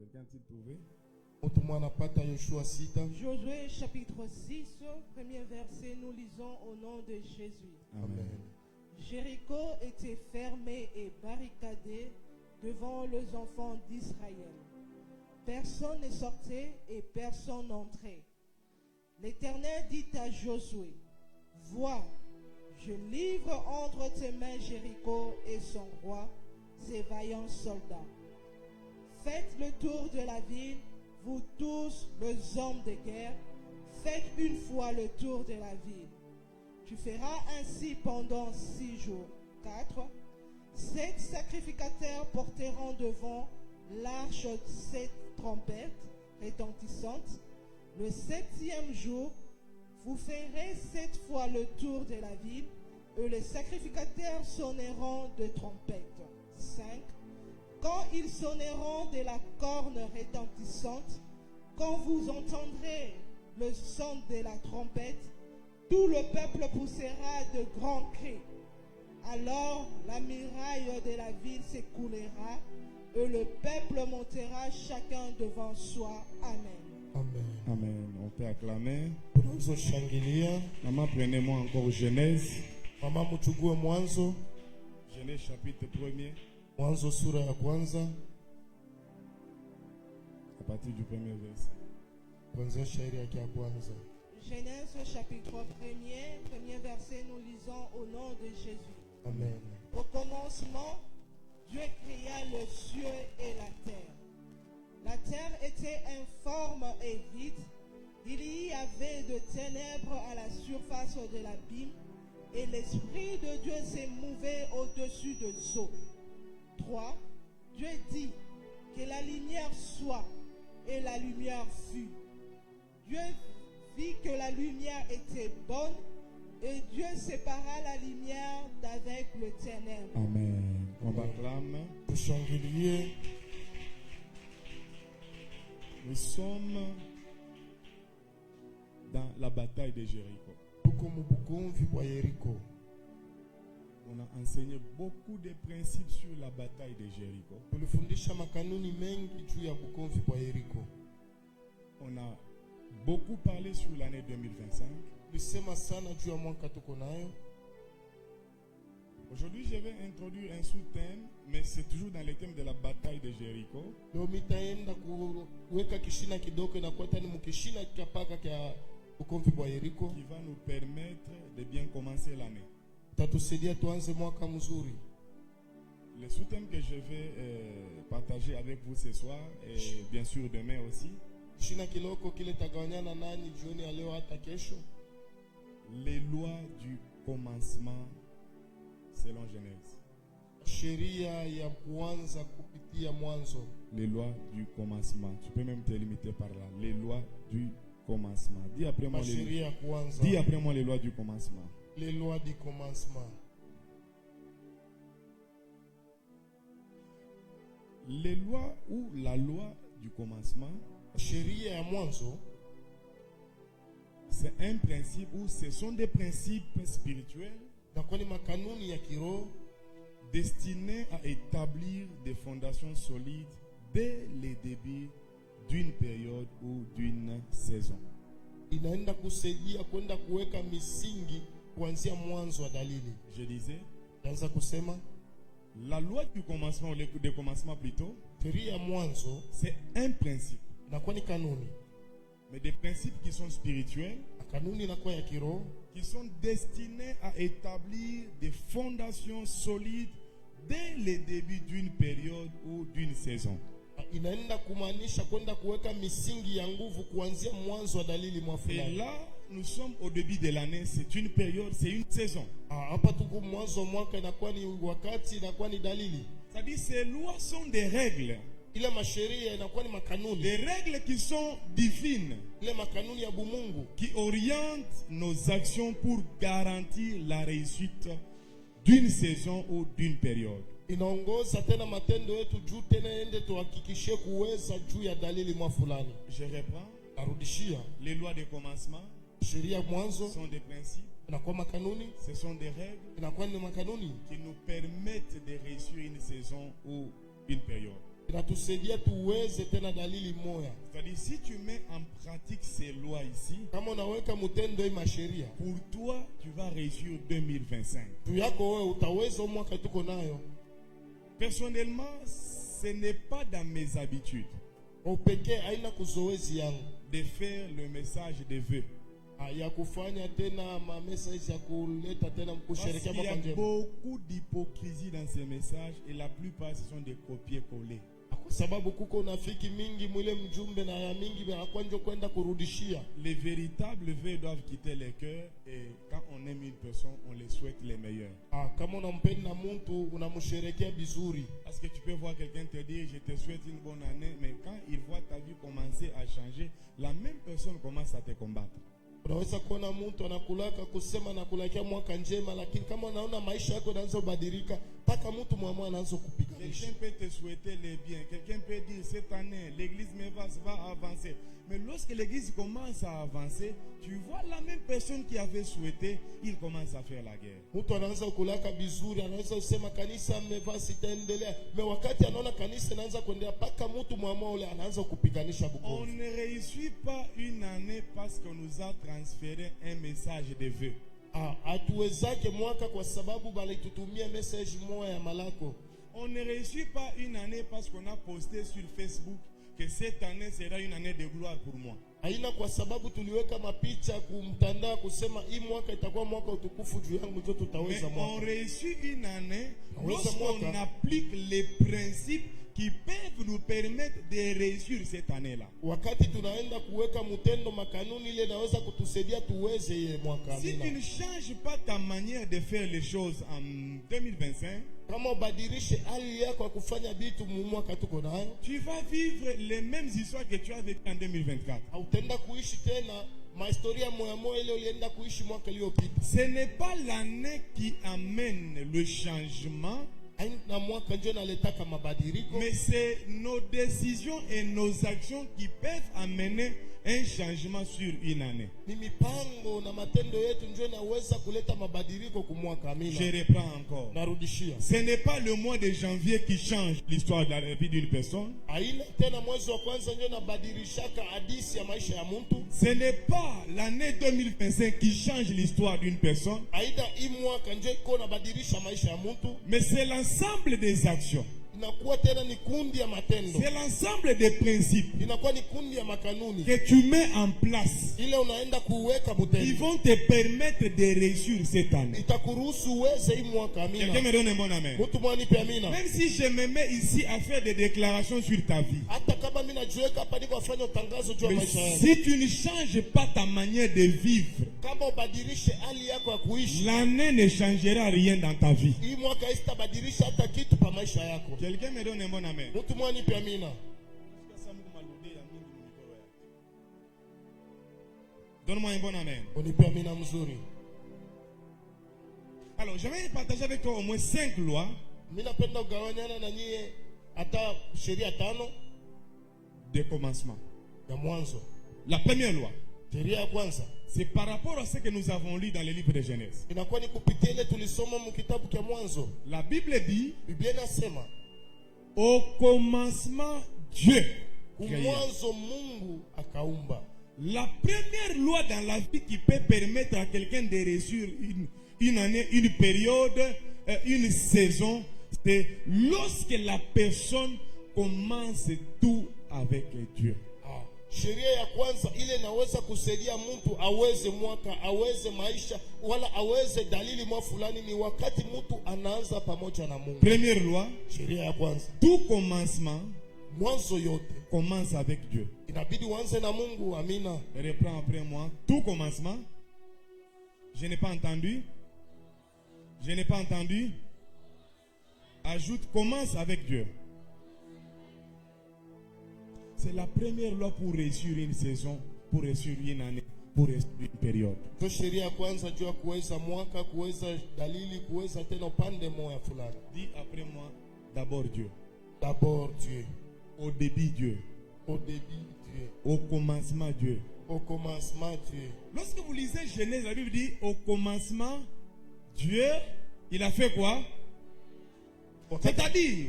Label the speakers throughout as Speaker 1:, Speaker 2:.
Speaker 1: Quelqu'un a-t-il trouvé?
Speaker 2: Josué chapitre 6, premier verset, nous lisons au nom de Jésus.
Speaker 1: Amen.
Speaker 2: Jéricho était fermé et barricadé devant les enfants d'Israël. Personne ne sortait et personne n'entrait. L'Éternel dit à Josué, vois, je livre entre tes mains Jéricho et son roi, ses vaillants soldats. Faites le tour de la ville, vous tous les hommes de guerre, faites une fois le tour de la ville. Tu feras ainsi pendant 6 jours. 4. 7 sacrificateurs porteront devant l'arche 7 trompettes retentissantes. Le 7e jour, vous ferez 7 fois le tour de la ville et les sacrificateurs sonneront de trompettes. 5. Quand ils sonneront de la corne retentissante, quand vous entendrez le son de la trompette, tout le peuple poussera de grands cris. Alors la muraille de la ville s'écoulera et le peuple montera chacun devant soi. Amen.
Speaker 1: Amen. Amen. On peut acclamer.
Speaker 3: Maman, prenez-moi encore Genèse.
Speaker 1: Maman, muchugue mwanzo.
Speaker 3: Genèse chapitre 1er.
Speaker 1: Mwanzo sura ya kwanza.
Speaker 3: À partir du premier verset.
Speaker 1: Kwanza shairi yake ya kwanza.
Speaker 2: Genèse chapitre 1er, premier verset, nous lisons au nom de Jésus.
Speaker 1: Amen.
Speaker 2: Au commencement, Dieu créa le ciel et la terre. La terre était informe et vide. Il y avait de ténèbres à la surface de l'abîme, et l'Esprit de Dieu se mouvait au-dessus des eaux. 3. Dieu dit que la lumière soit, et la lumière fut. Dieu vit que la lumière était bonne, et Dieu sépara la lumière d'avec le ténèbre.
Speaker 3: Amen. On acclame. Nous sommes dans la bataille de Jéricho. On a enseigné beaucoup de principes sur la bataille de Jéricho. On a beaucoup parlé sur l'année 2025. Aujourd'hui, je vais introduire un sous-thème, mais c'est toujours dans le thème de la bataille de Jéricho. Qui va nous permettre de bien commencer l'année. Le sous-thème que je vais partager avec vous ce soir, et bien sûr demain aussi, les lois du commencement selon Genèse. Les lois du commencement. Tu peux même te limiter par là. Les lois du commencement. Dis après moi les lois du commencement.
Speaker 1: Les lois du commencement.
Speaker 3: Les lois ou la loi du commencement, c'est un principe ou ce sont des principes spirituels destinés à établir des fondations solides dès le début d'une période ou d'une saison. Je disais, la loi du commencement, ou le commencement plutôt, c'est un principe. Mais des principes qui sont spirituels, qui sont destinés à établir des fondations solides dès le début d'une période ou d'une saison. Et là, nous sommes au début de l'année, c'est une période, c'est une saison. C'est-à-dire ces lois sont des règles. Des règles qui sont divines, qui orientent nos actions pour garantir la réussite d'une saison ou d'une période. Je reprends. Les lois de commencement sont des principes, ce sont des règles qui nous permettent de réussir une saison ou une période.
Speaker 1: inatusaidia tuweze tena dalili moya.
Speaker 3: C'est-à-dire, si tu mets en pratique ces lois ici,
Speaker 1: Kama unaweka mtendo hii masheria,
Speaker 3: pour toi, tu vas réussir 2025.
Speaker 1: tu yako wewe utaweza mwaka tuko nayo.
Speaker 3: Personnellement, ce n'est pas dans mes habitudes
Speaker 1: Upekee haina kuzoezi yangu
Speaker 3: de faire le message de vœux.
Speaker 1: ya kufanya tena ma message ya kuleta tena
Speaker 3: Parce
Speaker 1: kusherehekea
Speaker 3: qu'il y
Speaker 1: mwaka
Speaker 3: a
Speaker 1: njema.
Speaker 3: beaucoup d'hypocrisie dans ces messages et la plupart ce sont des copier-coller.
Speaker 1: Kwa sababu kuko unafiki mingi mwile mjumbe na ya mingi vinakwanja kwenda kurudishia.
Speaker 3: Les véritables vœux doivent quitter les cœurs et quand on aime une personne, on les souhaite les meilleurs.
Speaker 1: Kama unampenda mtu unamsherehekea vizuri.
Speaker 3: Parce que tu peux voir quelqu'un te dire je te souhaite une bonne année, mais quand il voit ta vie commencer à changer, la même personne commence à te combattre.
Speaker 1: Unaweza kuona mtu anakulaka kusema na kulakia mwaka njema, lakini kama unaona maisha yako yanaanza kubadilika, mpaka mtu mwamua anaanza kupiganisha.
Speaker 3: Quelqu'un peut te souhaiter les biens, quelqu'un peut dire cette année l'église va avancer. Mais lorsque l'église commence à avancer, tu vois la même personne qui avait souhaité, il commence à faire la guerre.
Speaker 1: Mtu anaanza kulaka vizuri, anaweza kusema kanisa mmevaa sitaendelea. Mais wakati anaona kanisa inaanza kuendelea, mpaka mtu mwamua ule anaanza kupiganisha bukovu.
Speaker 3: On ne réussit pas une année parce qu'on nous a transféré un message de vœux.
Speaker 1: Hatuwezake mwaka kwa sababu balitutumia message moja ya malako.
Speaker 3: On ne réussit pas une année parce qu'on a posté sur Facebook que cette année sera une année de gloire pour moi.
Speaker 1: Haina kwa sababu tuliweka mapicha kumtandao kusema hii mwaka itakuwa mwaka utukufu juu yangu ndio tutaweza
Speaker 3: Mais
Speaker 1: mwaka.
Speaker 3: on réussit une année
Speaker 1: Oui, c'est moi,
Speaker 3: lorsqu'on
Speaker 1: ça.
Speaker 3: applique les principes qui peuvent nous permettre de réussir cette année-là.
Speaker 1: Wakati tunaenda kuweka mtendo makanuni ile inaweza kutusaidia tuweze ile mwaka.
Speaker 3: Si tu ne changes pas ta manière de faire les choses en 2025,
Speaker 1: Kama ubadilishe hali yako ya kufanya vitu mwaka tuko nayo,
Speaker 3: tu vas vivre les mêmes histoires que tu as vécues en 2024.
Speaker 1: hautaenda kuishi tena mahistoria moya moya ile ulienda kuishi mwaka iliyopita.
Speaker 3: Ce n'est pas l'année qui amène le changement,
Speaker 1: Haina mwaka ndio naletaka mabadiliko,
Speaker 3: mais c'est nos décisions et nos actions qui peuvent amener un changement sur une année.
Speaker 1: ni mipango na matendo yetu ndio inaweza kuleta mabadiliko kwa mwaka.
Speaker 3: Je
Speaker 1: Amina.
Speaker 3: reprends encore.
Speaker 1: Narudishia.
Speaker 3: Ce n'est pas le mois de janvier qui change l'histoire de la vie d'une personne.
Speaker 1: Haina tena mwezi wa kwanza ndio nabadilishaka hadithi ya maisha ya mtu.
Speaker 3: Ce n'est pas l'année 2025 qui change l'histoire d'une personne.
Speaker 1: Haida hii mwaka ndio iko nabadilisha maisha ya mtu.
Speaker 3: Mais c'est l'ensemble des actions.
Speaker 1: Inakuwa tena ni kundi ya matendo.
Speaker 3: C'est l'ensemble des principes
Speaker 1: Inakuwa ni kundi ya makanuni.
Speaker 3: que tu mets en place
Speaker 1: Ile unaenda kuweka
Speaker 3: qui
Speaker 1: mtendo.
Speaker 3: vont te permettre de réussir cette année.
Speaker 1: Itakuruhusu uweze hii mwaka.
Speaker 3: Quelqu'un
Speaker 1: Amina.
Speaker 3: me donne un bon amen.
Speaker 1: Mtu mwanipe amina.
Speaker 3: Même si je me mets ici à faire des déclarations sur ta vie,
Speaker 1: Hata kama mimi najiweka hapa niko afanya utangazo juu ya
Speaker 3: mais
Speaker 1: maisha yangu.
Speaker 3: si tu ne changes pas ta manière de vivre,
Speaker 1: Kama ubadilishe hali yako ya kuishi,
Speaker 3: l'année ne changera rien dans ta vie.
Speaker 1: hii mwaka haitabadilisha hata kitu pa maisha yako.
Speaker 3: Quelqu'un me donne un bon amen.
Speaker 1: Mtu mwanipe amina.
Speaker 3: Donne-moi un bon amen.
Speaker 1: Unipe amina mzuri.
Speaker 3: Alors, j'aimerais partager avec toi au moins 5 lois
Speaker 1: Mimi napenda kugawanyana na nyie hata sheria 5
Speaker 3: de commencement.
Speaker 1: ya mwanzo.
Speaker 3: La première loi,
Speaker 1: Sheria ya kwanza
Speaker 3: c'est par rapport à ce que nous avons lu dans le livre de Genèse.
Speaker 1: inakuwa ni kupitia ile tulisoma mu kitabu cha Mwanzo.
Speaker 3: La Bible dit,
Speaker 1: Biblia inasema
Speaker 3: au commencement, Dieu créa.
Speaker 1: mwanzo Mungu akaumba.
Speaker 3: La première loi dans la vie qui peut permettre à quelqu'un de réussir une année, une période, une saison, c'est lorsque la personne commence tout avec Dieu.
Speaker 1: Sheria ya kwanza ile inaweza kusaidia mtu aweze mwaka, aweze maisha, wala aweze dalili mwa fulani ni wakati mtu anaanza pamoja na Mungu.
Speaker 3: Première loi,
Speaker 1: Sheria ya kwanza,
Speaker 3: tout commencement
Speaker 1: mwanzo yote
Speaker 3: commence avec Dieu.
Speaker 1: inabidi uanze na Mungu. Amina.
Speaker 3: Reprends après moi. Tout commencement. Je n'ai pas entendu. Je n'ai pas entendu. Ajoute, commence avec Dieu. C'est la première loi pour réussir une saison, pour réussir une année, pour réussir une période.
Speaker 1: Ndio sheria ya kwanza juu ya kuweza mwaka, kuweza dalili, kuweza tena upande moja fulani.
Speaker 3: Dis après moi, d'abord Dieu.
Speaker 1: D'abord Dieu.
Speaker 3: Au début Dieu.
Speaker 1: Au début Dieu.
Speaker 3: Au commencement Dieu.
Speaker 1: Au commencement Dieu.
Speaker 3: Lorsque vous lisez Genèse, la Bible dit au commencement, Dieu, il a fait quoi? C'est-à-dire,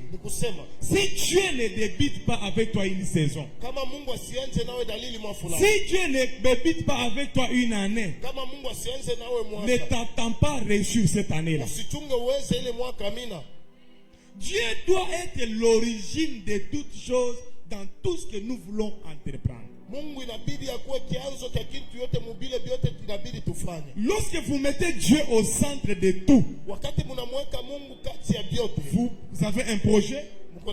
Speaker 3: si Dieu ne débute pas avec toi une saison, si Dieu ne débute pas avec toi une année, ne t'attends pas à réussir cette année-là. Dieu doit être l'origine de toutes choses dans tout ce que nous voulons entreprendre. Lorsque vous mettez Dieu au centre de tout, vous avez un projet, vous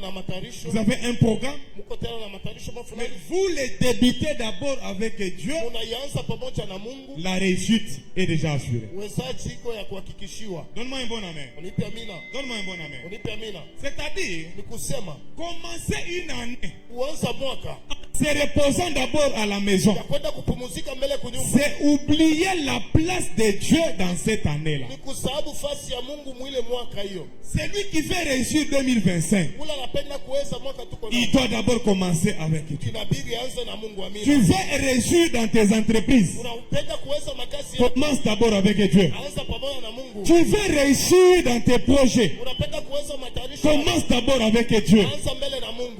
Speaker 3: avez un programme, mais vous les débutez d'abord avec Dieu, la réussite est déjà assurée. Donne-moi un bon amen. Donne-moi un bon amen. C'est-à-dire, commencer une année se reposant d'abord à la maison, c'est oublier la place de Dieu dans cette année-là. Celui qui fait réussir 2025, il doit d'abord commencer avec Dieu. Tu veux réussir dans tes entreprises, commence d'abord avec Dieu. Tu veux réussir dans tes projets, commence d'abord avec Dieu.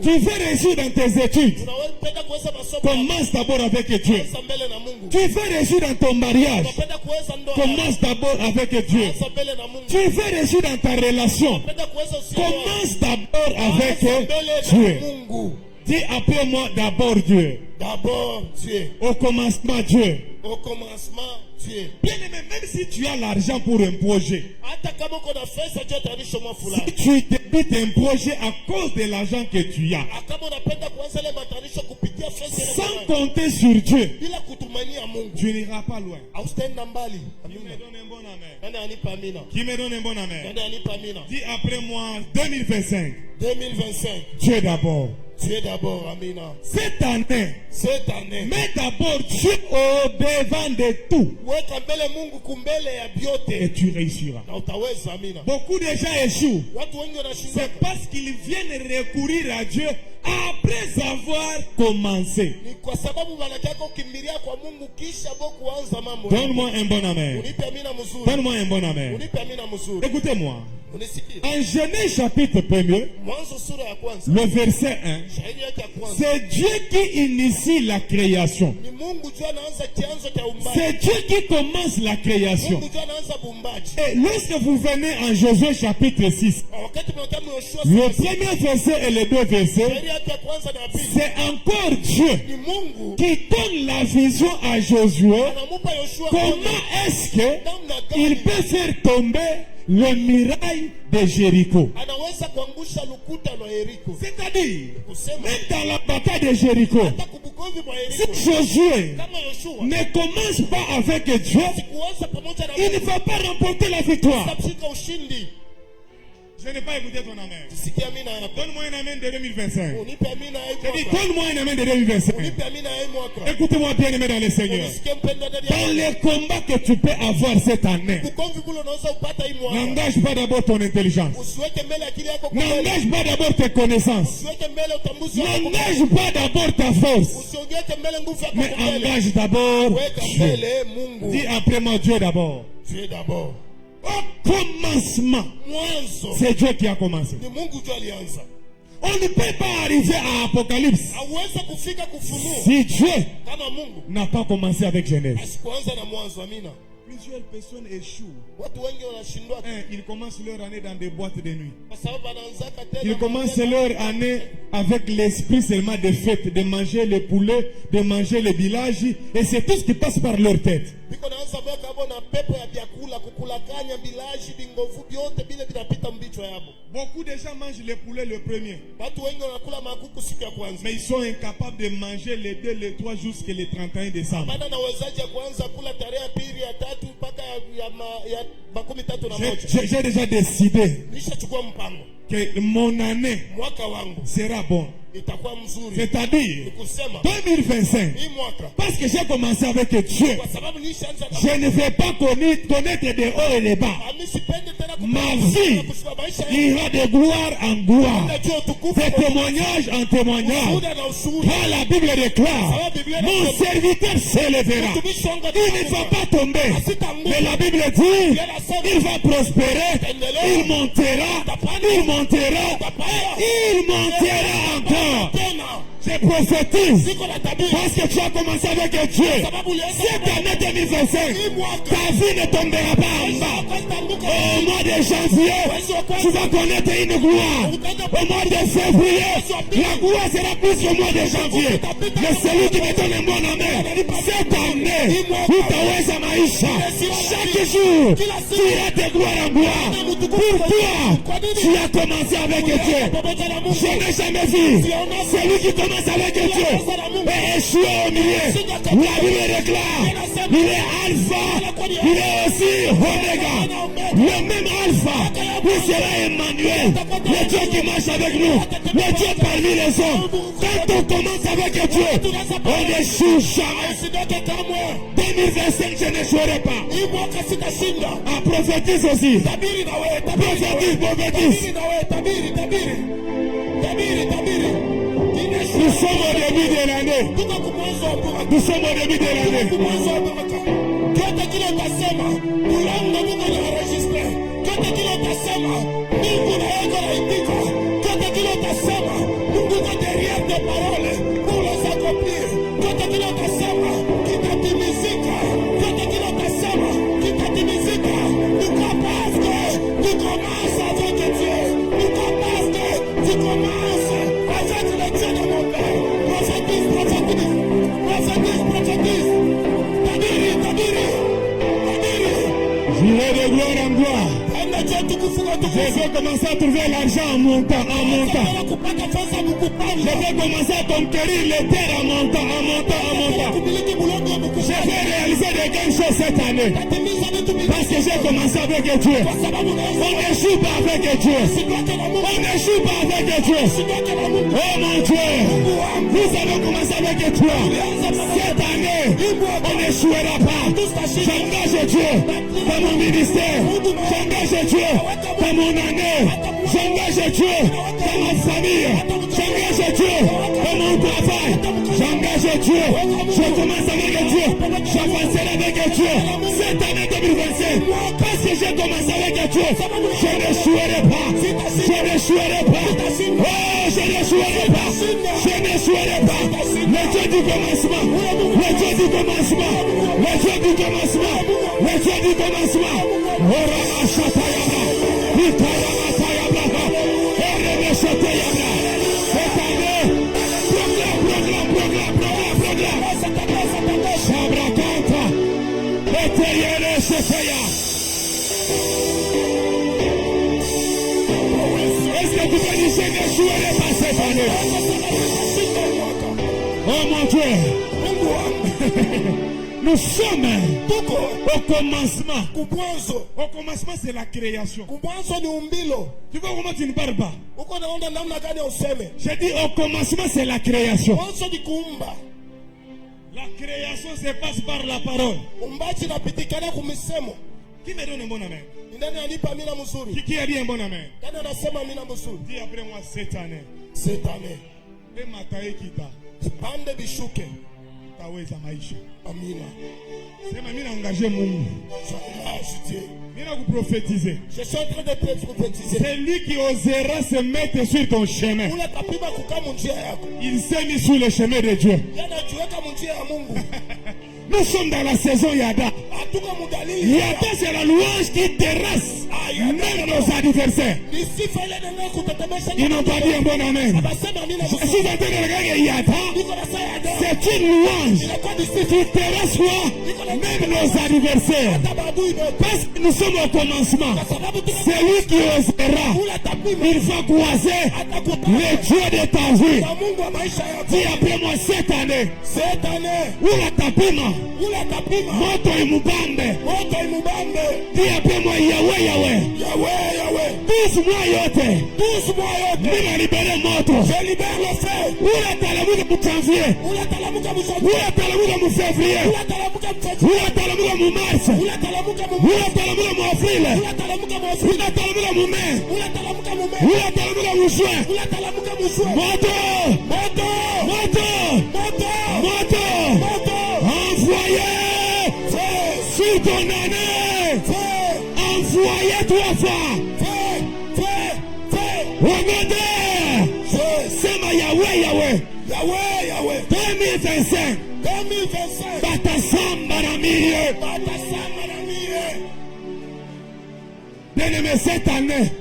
Speaker 3: Tu veux réussir dans tes études, commence d'abord avec Dieu. Tu veux réussir dans ton mariage, commence d'abord avec Dieu. Tu veux réussir dans ta relation, commence d'abord avec Dieu. Dis après moi d'abord Dieu.
Speaker 1: D'abord Dieu.
Speaker 3: Au commencement Dieu.
Speaker 1: Au commencement Dieu.
Speaker 3: Bien aimé, même si tu as l'argent pour un projet, si tu débutes un projet à cause de l'argent que tu as, sans compter sur Dieu, tu n'iras pas loin. Qui me donne un bon amen? Qui me donne un bon amen? Dis après moi 2025.
Speaker 1: 2025.
Speaker 3: Dieu d'abord.
Speaker 1: Dieu d'abord, amina.
Speaker 3: Cette année,
Speaker 1: mets
Speaker 3: d'abord Dieu au devant de tout. Et tu réussiras. Beaucoup de gens échouent. C'est parce qu'ils viennent recourir à Dieu après avoir commencé. Donne-moi un bon amen. Donne-moi un bon amen. Écoutez-moi. En Genèse chapitre 1er, le verset 1, c'est Dieu qui initie la création. C'est Dieu qui commence la création. Et lorsque vous venez en Josué chapitre 6, le premier verset et les deux versets, c'est encore Dieu qui donne la vision à Josué. Comment est-ce qu'il peut faire tomber le mirail de Jéricho? C'est-à-dire, même dans la bataille de Jéricho, si Josué ne commence pas avec Dieu, il ne va pas remporter la victoire. Je n'ai pas écouté ton amen. Donne-moi un amen de 2025. Je dis, donne-moi un amen de 2025. Écoutez-moi bien aimé dans le Seigneur. Dans les combats que tu peux avoir cette année, n'engage pas d'abord ton intelligence. N'engage pas d'abord tes connaissances. N'engage pas d'abord ta force. Mais engage d'abord Dieu. Dis après moi Dieu d'abord.
Speaker 1: Dieu d'abord.
Speaker 3: Au commencement, c'est Dieu qui a commencé. On ne peut pas arriver à Apocalypse si Dieu n'a pas commencé avec Genèse. Plusieurs personnes échouent. Ils commencent leur année dans des boîtes de nuit. Ils commencent leur année avec l'esprit seulement de fête, de manger le poulet, de manger le village. Et c'est tout ce qui passe par leur tête. Beaucoup de gens mangent le poulet le premier. Mais ils sont incapables de manger les 2, les 3 jusqu'à le 31 décembre. J'ai déjà décidé que mon année sera bonne.
Speaker 1: itakuwa mzuri.
Speaker 3: C'est-à-dire
Speaker 1: Ni kusema
Speaker 3: 2025.
Speaker 1: hii mwaka
Speaker 3: Parce que j'ai commencé avec Dieu.
Speaker 1: kwa sababu nishaanza na
Speaker 3: Je ne vais pas connaître de haut et de bas.
Speaker 1: mimi sipendi tena
Speaker 3: Ma vie ira de gloire en gloire, de témoignage en témoignage. Car la Bible déclare, mon serviteur s'élèvera. Il ne va pas tomber. Mais la Bible dit, il va prospérer, il montera, il montera, il montera encore. Je prophétise parce que tu as commencé avec Dieu. Cette année 2025, ta vie ne tombera pas en bas. Au mois de janvier, tu vas connaître une gloire. Au mois de février, la gloire sera plus qu'au mois de janvier. Mais celui qui me donne un bon amen, cette année, utaweza maisha. Chaque jour, tu iras de gloire en gloire. Pourquoi tu as commencé avec Dieu? Je n'ai jamais vu celui qui commence avec Dieu et échoué au milieu. La Bible déclare, il est Alpha, il est aussi Omega. Le même Alpha, il sera Emmanuel, le Dieu qui marche avec nous, le Dieu parmi les hommes. Quand on commence avec Dieu, on n'échoue jamais. 2025, je n'échouerai pas. Ah, prophétise aussi. Prophétise. Nous sommes au début de l'année. Nous sommes au début de l'année. J'irai de gloire en gloire. Je vais commencer à trouver l'argent en montant, en montant. Je vais commencer à conquérir les terres en montant, en montant, en montant. Je vais réaliser des grandes choses cette année. Parce que j'ai commencé avec Dieu. On n'échoue pas avec Dieu. On n'échoue pas avec Dieu. Oh mon Dieu, nous allons commencer avec toi. Cette année, on n'échouera pas. J'engage Dieu dans mon ministère. J'engage Dieu dans mon année. J'engage Dieu dans ma famille. J'engage Dieu dans mon travail. J'engage Dieu. Je commence avec Dieu. J'avancerai avec Dieu. Cette année 2025, parce que j'ai commencé avec Dieu, je n'échouerai pas. Je n'échouerai pas. Oh, je n'échouerai pas. Je n'échouerai pas. Le Dieu du commencement. Le Dieu du commencement. Le Dieu du commencement. Le Dieu du commencement. Orama Shatayama. Itayama Tayama. Oreme Shatayama. Cette année, programme. Sabrakanta. Eteyele Shataya. Est-ce que tu peux dire que je n'échouerai pas cette année? Oh mon Dieu. Nous sommes au commencement. Au commencement, c'est la création. Tu vois comment tu ne parles pas? J'ai dit au commencement, c'est la création. La création se passe par la parole. Qui me donne un bon amen? Qui a dit un bon amen? Dis après moi cette année.
Speaker 1: Cette année.
Speaker 3: Et matae kita.
Speaker 1: Pande bishuke.
Speaker 3: Taweza maisha.
Speaker 1: Amina.
Speaker 3: Sema mimi naangaje Mungu. Mimi nakuprophétiser.
Speaker 1: Je suis en train de te prophétiser.
Speaker 3: C'est lui qui osera se mettre sur ton chemin. Il s'est mis sur le chemin de Dieu. Nous sommes dans la saison Yada. Yada, c'est la louange qui terrasse même nos adversaires. Ils n'ont pas dit un bon amen. Si vous entendez le gars Yada, c'est une louange qui terrasse quoi? Même nos adversaires. Parce que nous sommes au commencement. C'est lui qui osera. Il va croiser le Dieu de ta vie. Dis après moi cette année. Où la tapima? Moto imubambe. Dis après moi Yahweh. Dis
Speaker 4: 12 mois yote. 12 mois yote. Mimi libere moto. Je libère le feu. Ula talamuka mu janvier. Ula talamuka mu janvier. Ula talamuka mu février. Ula talamuka mu février. Ula talamuka mu mars. Ula talamuka mu mars. Ula talamuka mu avril. Ula talamuka mu avril. Ula talamuka mu mai. Ula talamuka mu mai. Ula talamuka mu juin. Ula talamuka mu juin. Moto. Moto. Moto. Moto. Moto. Moto. Envoyez. Feu. Sur ton année. Feu. Envoyez 3 fois. Feu. Feu. Feu. Regardez. Sema Yahweh, Yahweh. Yahweh, Yahweh. 2025. 2025. Batasamba na milieu. Batasamba na milieu. Bien-aimé, cette année,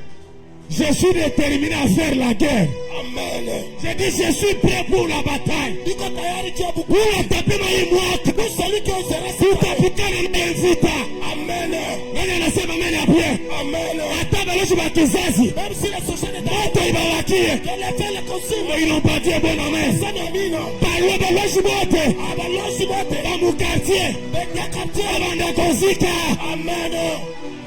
Speaker 4: je suis déterminé à faire la guerre. Amen. Je dis, je suis prêt pour la bataille. Pour la taper ma mwaka. Pour celui qui osera se taper na vita. Amen. Nani anasema amen après? Amen. Hata balozi ba kizazi. Même si la société moto ibawakie. Ils n'ont pas dit bon amen. Balwa balozi bote. Balozi bote. Ba mu quartier. Ba quartier. Banda kozika. Amen.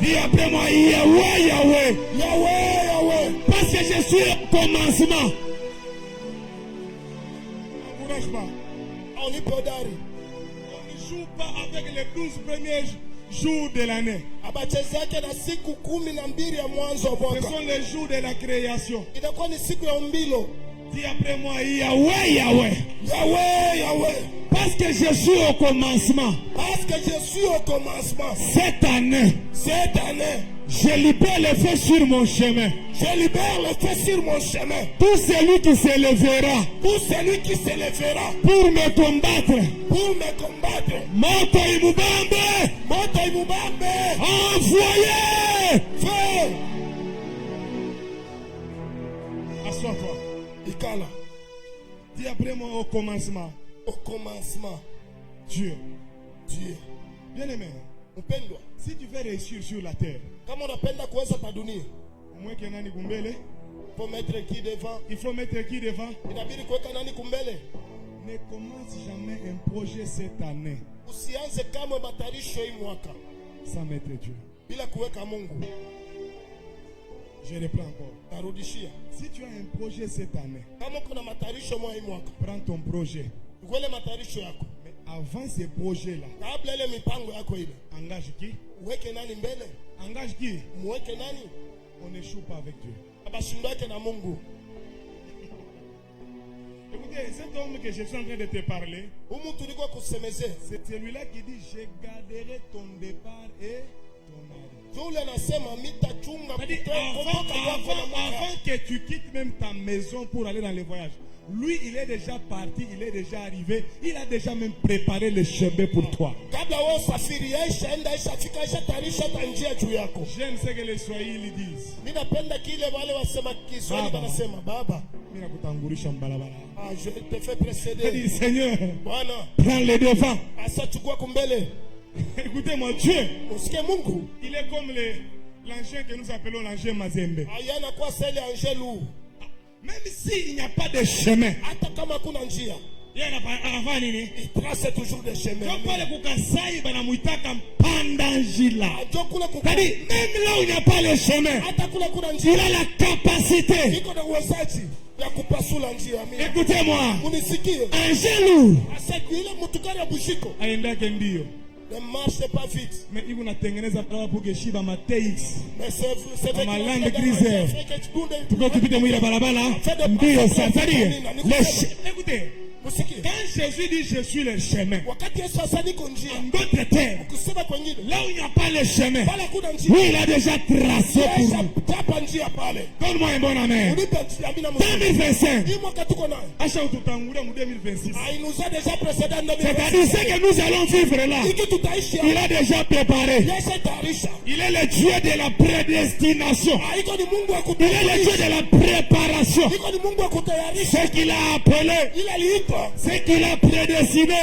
Speaker 4: Dis après moi, Yahweh, Yahweh. Yahweh, Yahweh. Parce que je suis au commencement. Encourage-moi. On ne joue pas avec les 12 premiers jours de l'année. Ce sont les jours de la création. Dis après moi, Yahweh, Yahweh. Yahweh, Yahweh. Parce que je suis au commencement. Parce que je suis au commencement. Cette année, je libère le feu sur mon chemin. Je libère le feu sur mon chemin. Tout celui qui se lèvera. Tout celui qui se lèvera. Pour me combattre. Pour me combattre. Moto Imubambe. Moto Imubambe. Envoyez. Feu. Assois-toi. Ikala. Dis après moi au commencement. Au commencement. Dieu. Dieu. Bien-aimé. Si tu veux réussir sur la terre, comment on appelle la cosa pa dunia? Au moins qu'il y en a ni kumbele. Faut mettre qui devant? Il faut mettre qui devant? Inabidi kuweka nani kumbele? Ne commence jamais un projet cette année. Usianze kama matarisho hii mwaka. Sans mettre Dieu. Bila kuweka Mungu. Je reprends encore. Narudishia. Si tu as un projet cette année, kama kuna matarisho mwa hii mwaka, prends ton projet. Ukwele matarisho yako. Mais avant ce projet là, kabla ile mipango yako ile, engage qui? Uweke nani mbele? Engage qui? Muweke nani? On n'échoue pas avec Dieu. Abashindake na Mungu. Écoutez, cet homme que je suis en train de te parler, c'est celui-là qui dit, je garderai ton départ et ton arrivée. Avant que tu quittes même ta maison pour aller dans les voyages, lui, il est déjà parti, il est déjà arrivé, il a déjà même préparé le chemin pour toi. J'aime ce que les Swahili disent.
Speaker 1: Je te fais précéder.
Speaker 4: Dis, Seigneur, prends les devants. Écoutez-moi, Dieu, il est comme l'engin que nous appelons l'engin Mazembe. Même s'il n'y a pas de chemin, il trace toujours des chemins. Même là où il n'y a pas de chemin, il a la capacité. Écoutez-moi, un genou
Speaker 1: ne marche pas vite.
Speaker 4: Mais il va tengeneza pour que Shiba ma TX.
Speaker 1: Mais c'est
Speaker 4: ma langue grise. Tu peux occuper de moi la balabala. Ndio ça veut dire. Écoutez. Quand Jésus dit je suis le chemin, en d'autres termes, là où il n'y a pas le chemin, oui, il a déjà tracé pour nous. Donne-moi un bon amen. 2025.
Speaker 1: Il nous a déjà précédé en 2026.
Speaker 4: C'est-à-dire ce que nous allons vivre là, il a déjà préparé. Il est le Dieu de la prédestination. Il est le Dieu de la préparation. Ce qu'il a appelé, ce qu'il a prédestiné,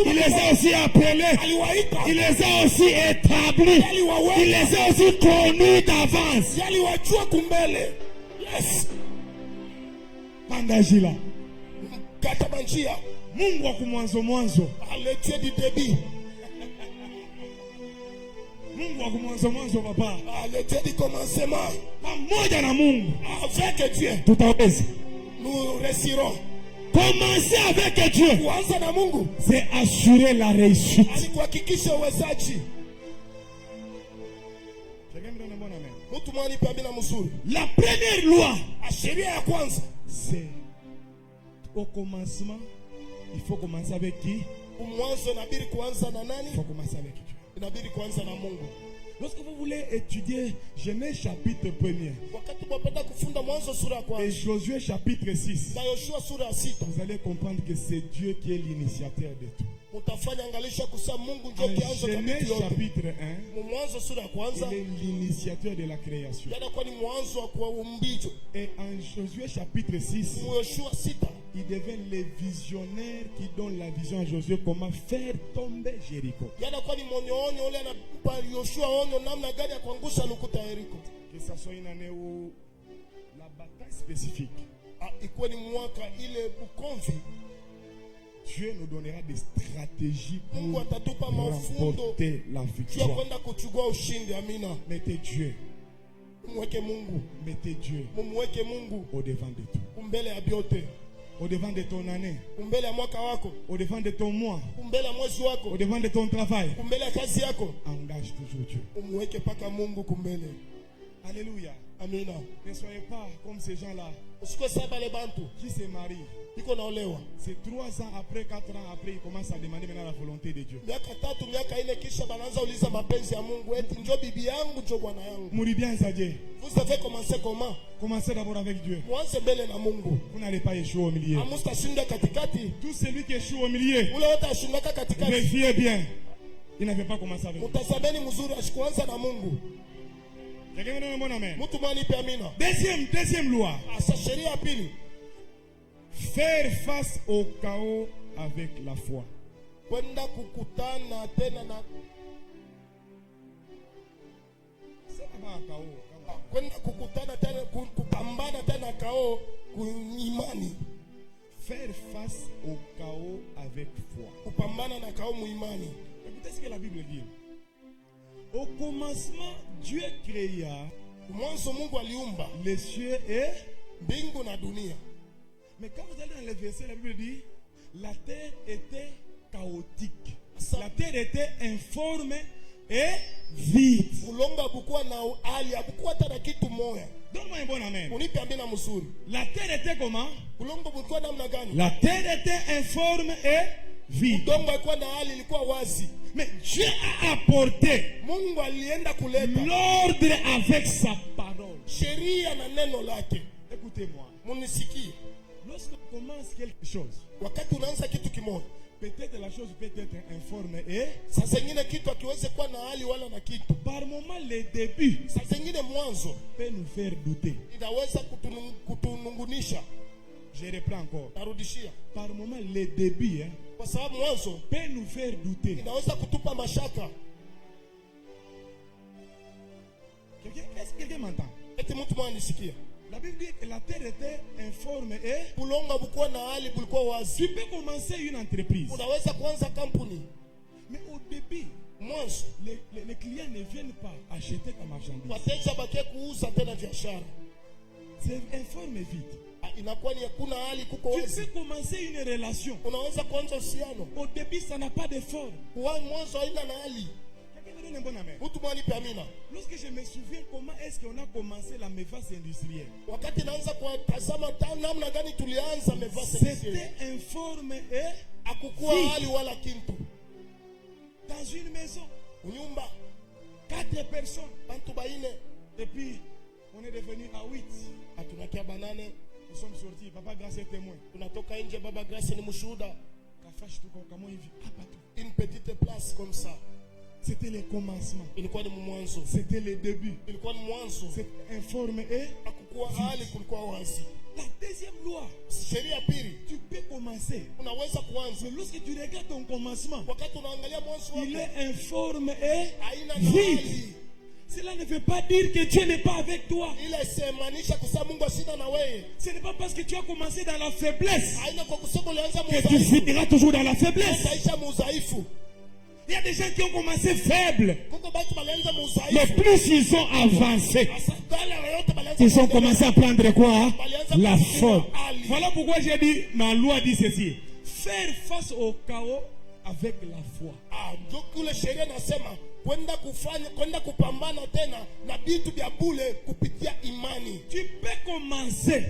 Speaker 4: il les a aussi appelés, il les a aussi établis, il les a aussi connus d'avance. Yes. Mandajila. Mungu wa kumwanzo mwanzo.
Speaker 1: Le Dieu du début.
Speaker 4: Mungu wa kumwanzo mwanzo papa.
Speaker 1: Le Dieu du commencement.
Speaker 4: pamoja na Mungu.
Speaker 1: Avec Dieu.
Speaker 4: Tutaweza.
Speaker 1: Nous réussirons.
Speaker 4: Commencer avec Dieu.
Speaker 1: Kuanza na Mungu.
Speaker 4: C'est assurer la réussite.
Speaker 1: Alikuhakikisha uwezaji.
Speaker 4: La première loi,
Speaker 1: c'est
Speaker 4: au commencement, il faut commencer avec qui? Il faut commencer avec Dieu. Lorsque vous voulez étudier Genèse chapitre 1er et Josué chapitre 6, vous allez comprendre que c'est Dieu qui est l'initiateur de tout. En Genèse chapitre 1, il est l'initiateur de la création. Et en Josué chapitre 6, il devient le visionnaire qui donne la vision à Josué comment faire tomber Jéricho. Que ça soit une année où la bataille spécifique, Dieu nous donnera des stratégies pour remporter la victoire. Mettez Dieu. Mettez Dieu au devant de tout. Au devant de ton année, au devant de ton mois, au devant de ton travail, engage toujours Dieu. Alléluia.
Speaker 1: Amina.
Speaker 4: Ne soyez pas comme ces gens-là qui se marient. C'est 3 ans après, 4 ans après, ils commencent à demander maintenant la volonté de Dieu. Mourez bien, Dieu.
Speaker 1: Vous avez commencé comment?
Speaker 4: Commencez d'abord avec Dieu. Vous n'allez pas échouer au milieu. Tout celui qui échoue au milieu, vérifiez bien. Il n'avait pas commencé avec Dieu. Deuxième loi. Faire face au chaos avec la foi. Faire face au chaos avec foi. Écoutez ce que la Bible dit. Au commencement, Dieu créa les cieux et mais quand vous allez dans les versets, la Bible dit la terre était chaotique. La terre était informe et vide. Donne-moi un bon amen. La terre était comment? La terre était informe et vide. Mais Dieu a apporté l'ordre avec sa parole. Écoutez-moi. Lorsqu'on commence quelque chose, peut-être la chose peut être informe et par moment le début peut nous faire douter. Je reprends encore. Par moment le début peut nous faire douter. Est-ce que quelqu'un m'entend? La Bible dit que la terre était informe et tu peux commencer une entreprise. Mais au début, les clients ne viennent pas acheter ta marchandise. C'est informe et vide. Tu peux commencer une relation. Au début, ça n'a pas de forme. Lorsque je me souviens comment est-ce qu'on a commencé la méface industrielle, c'était informe et vide. Dans une maison, 4 personnes, et puis on est devenu à 8. Nous sommes sortis, Papa Grâce est témoin.
Speaker 1: Une petite place comme ça.
Speaker 4: C'était le commencement. C'était le début. C'était informe et vide. La deuxième loi, tu peux commencer. Mais lorsque tu regardes ton commencement, il est informe et vide. Cela ne veut pas dire que Dieu n'est pas avec toi. Ce n'est pas parce que tu as commencé dans la faiblesse que tu finiras toujours dans la faiblesse. Il y a des gens qui ont commencé faibles, mais plus ils ont avancé, ils ont commencé à prendre quoi? La forme. Voilà pourquoi j'ai dit, ma loi dit ceci. Faire face au chaos avec la foi. Tu peux commencer.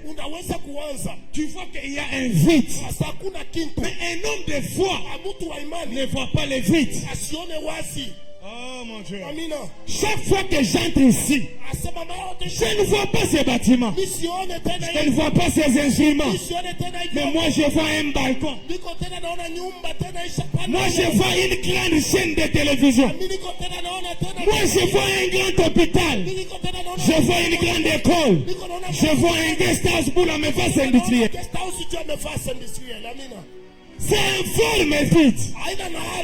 Speaker 4: Tu vois qu'il y a un vide. Mais un homme de foi ne voit pas le vide. Oh mon Dieu. Chaque fois que j'entre ici, je ne vois pas ces bâtiments. Je ne vois pas ces instruments. Mais moi je vois un balcon. Moi je vois une grande chaîne de télévision. Moi je vois un grand hôpital. Je vois une grande école. Je vois un guest house pour la méface industrielle. C'est un forme vide.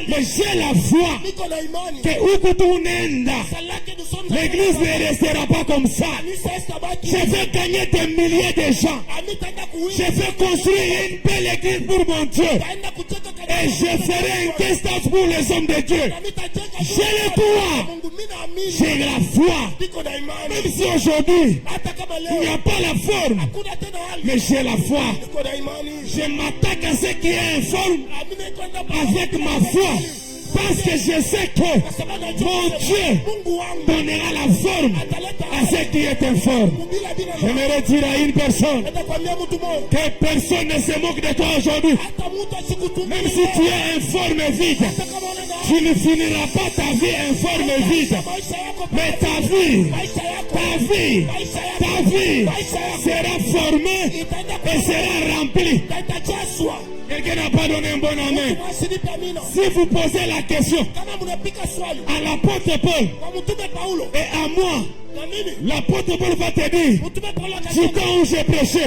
Speaker 4: Mais j'ai la foi que où que tu n'endas, l'église ne restera pas comme ça. Je vais gagner des milliers de gens. Je vais construire une belle église pour mon Dieu. Et je ferai un guest house pour les hommes de Dieu. J'ai le droit. J'ai la foi. Même si aujourd'hui, il n'y a pas la forme. Mais j'ai la foi. Je m'attaque à ce qui est informe avec ma foi. Parce que je sais que mon Dieu donnera la forme à ce qui est informe. J'aimerais dire à une personne que personne ne se moque de toi aujourd'hui. Même si tu es informe vide, tu ne finiras pas ta vie informe vide. Mais ta vie sera formée et sera remplie. Quelqu'un n'a pas donné un bon amen. Si vous posez la question à l'apôtre Paul et à moi, l'apôtre Paul va te dire, du temps où j'ai prêché,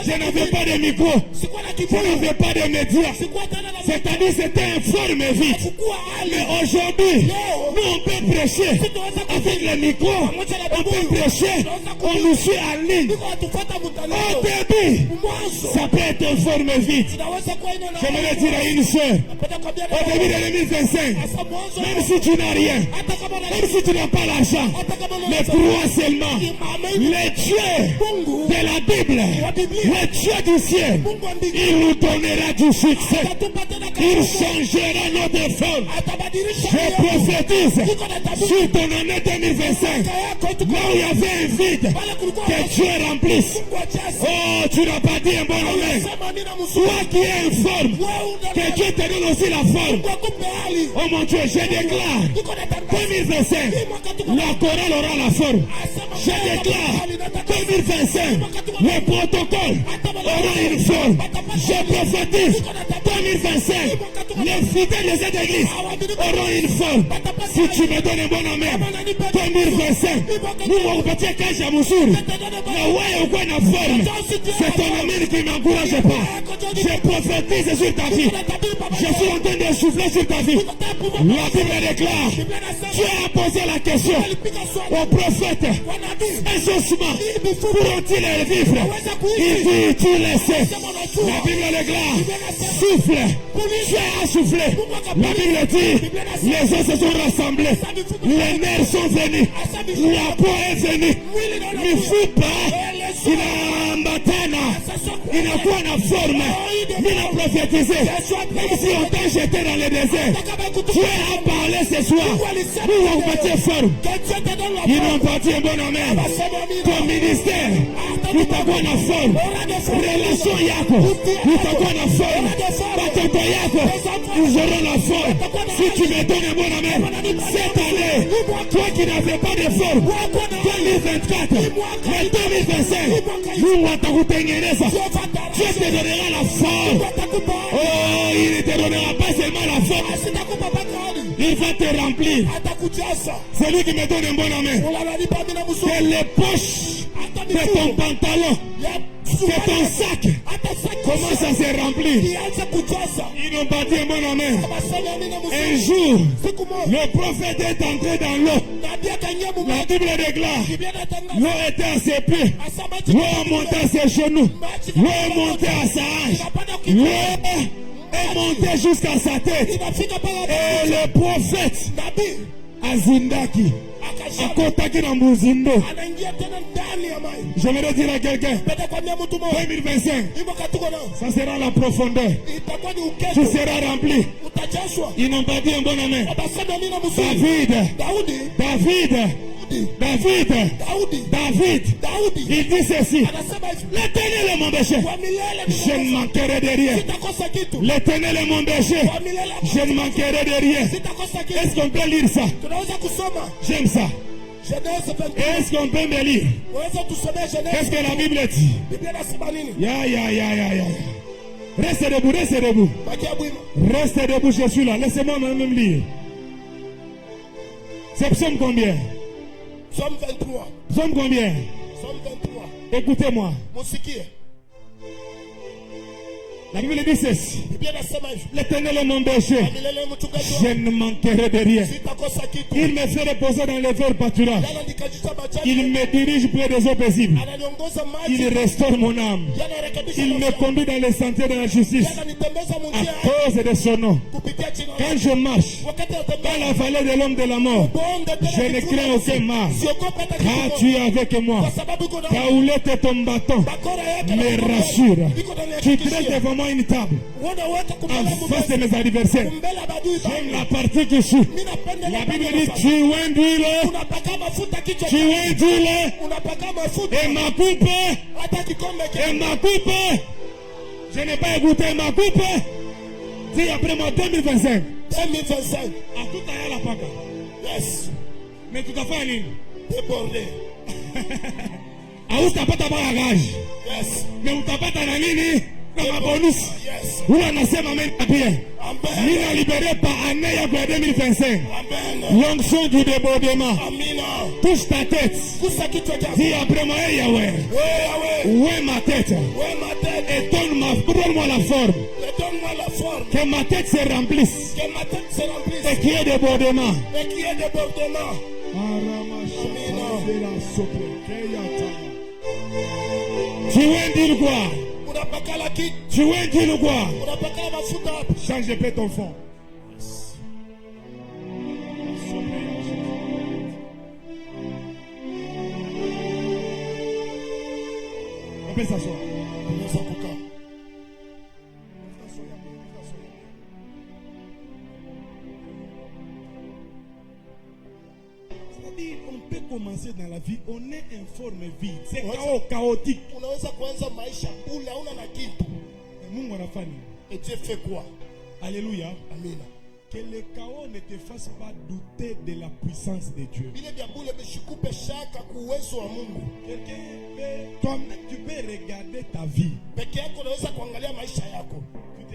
Speaker 4: je n'avais pas de micro, je n'avais pas de médias, c'est-à-dire c'était un forme vide. Mais aujourd'hui, nous on peut prêcher avec le micro, on peut prêcher, on nous suit en ligne. Au début, ça peut être un forme vide. J'aimerais dire à une soeur, au début de 2025, même si tu n'as rien, même si tu n'as pas l'argent, mais crois seulement le Dieu de la Bible, le Dieu du ciel, il nous donnera du succès, il changera notre forme. Je prophétise sur ton année 2025, là où il y avait un vide, que Dieu remplisse. Oh, tu n'as pas dit un bon amen. Toi qui es en forme, que Dieu te donne aussi la forme. Oh mon Dieu, je déclare 2025, la chorale aura la forme. Je déclare 2025, le protocole aura une forme. Je prophétise 2025, les fidèles de cette église auront une forme. Si tu me donnes un bon amen, 2025, nous allons partir quand j'ai mon sourd. La ouais ou quoi na forme, c'est ton amen qui ne m'encourage pas. Je prophétise sur ta vie. Je suis en train de souffler sur ta vie. La Bible déclare, Dieu a posé la question au prophète, un osement, pourront-ils vivre? Il dit, tu le sais. La Bible déclare, souffle. Dieu a soufflé. La Bible dit, les os se sont rassemblés. Les nerfs sont venus. La peau est venue. Ne fous pas. Il a mbatana. Il n'a pas la forme. Il a prophétisé. Même si on t'a jeté dans le désert, Dieu a parlé ce soir. Nous avons bâti forme. Ils n'ont bâti un bon amen. Ton ministère, nous t'avons la forme. Relation Yako, nous t'avons la forme. Batoto Yako, nous aurons la forme. Si tu me donnes un bon amen, cette année, toi qui n'avais pas de forme, 2024, mais 2025, nous allons t'engager ça. Dieu te donnera la forme. Oh, il ne te donnera pas seulement la forme. Il va te remplir. C'est lui qui me donne un bon amen. Que les poches de ton pantalon, que ton sac commence à se remplir. Ils n'ont pas dit un bon amen. Un jour, le prophète est entré dans l'eau. La Bible déclare, l'eau était à ses pieds, l'eau a monté à ses genoux, l'eau est montée à sa hanche, l'eau est montée jusqu'à sa tête. Et le prophète Azindaki akotaki na muzindo J'aimerais dire à quelqu'un, 2025, ça sera la profondeur. Tu seras rempli. Ils n'ont pas dit un bon amen. David, il dit ceci: l'Éternel est mon berger, je ne manquerai de rien. L'Éternel est mon berger, je ne manquerai de rien. Est-ce qu'on peut lire ça? J'aime ça. Est-ce qu'on peut me lire? Qu'est-ce que la Bible dit? Ya. Restez debout, restez debout. Restez debout, je suis là. Laissez-moi même lire. C'est psaume combien?
Speaker 1: Psaume 23.
Speaker 4: Psaume combien?
Speaker 1: Psaume 23.
Speaker 4: Écoutez-moi. La Bible dit ceci: l'Éternel est mon berger, je ne manquerai de rien. Il me fait reposer dans les verts pâturages. Il me dirige près des eaux paisibles. Il restaure mon âme. Il me conduit dans les sentiers de la justice à cause de son nom. Quand je marche dans la vallée de l'homme de la mort, je ne crains aucun mal, car tu es avec moi. Ta houlette et ton bâton me rassurent. Tu dresses devant moi une table en face de mes adversaires. J'aime la partie qui suit. La Bible dit: tu oins d'huile et ma coupe, je n'ai pas écouté ma coupe. Dis après moi 2025. À tout à la paka.
Speaker 1: Yes.
Speaker 4: Mais tout à fait en ligne.
Speaker 1: Débordé.
Speaker 4: À où t'as pas ta bagage?
Speaker 1: Yes.
Speaker 4: Mais où t'as pas ta nini? Kama bonus.
Speaker 1: Yes.
Speaker 4: Où on a fait ma main à pied. Il a libéré par année à 2025. L'onction du débordement. Touche ta tête. Dis après moi: hey Yahweh. Où est ma tête? Et donne-moi la forme. Que ma tête se remplisse. Et qu'il y ait débordement. Tu veux dire quoi? Tu veux dire quoi? Change peu ton fond. On peut s'asseoir. C'est-à-dire, on peut commencer dans la vie, on est en forme vide. C'est chaotique. Mungu anafanya.
Speaker 1: Et Dieu fait quoi?
Speaker 4: Alléluia.
Speaker 1: Amen.
Speaker 4: Que le chaos ne te fasse pas douter de la puissance de Dieu. Toi-même, tu peux regarder ta vie. Tu te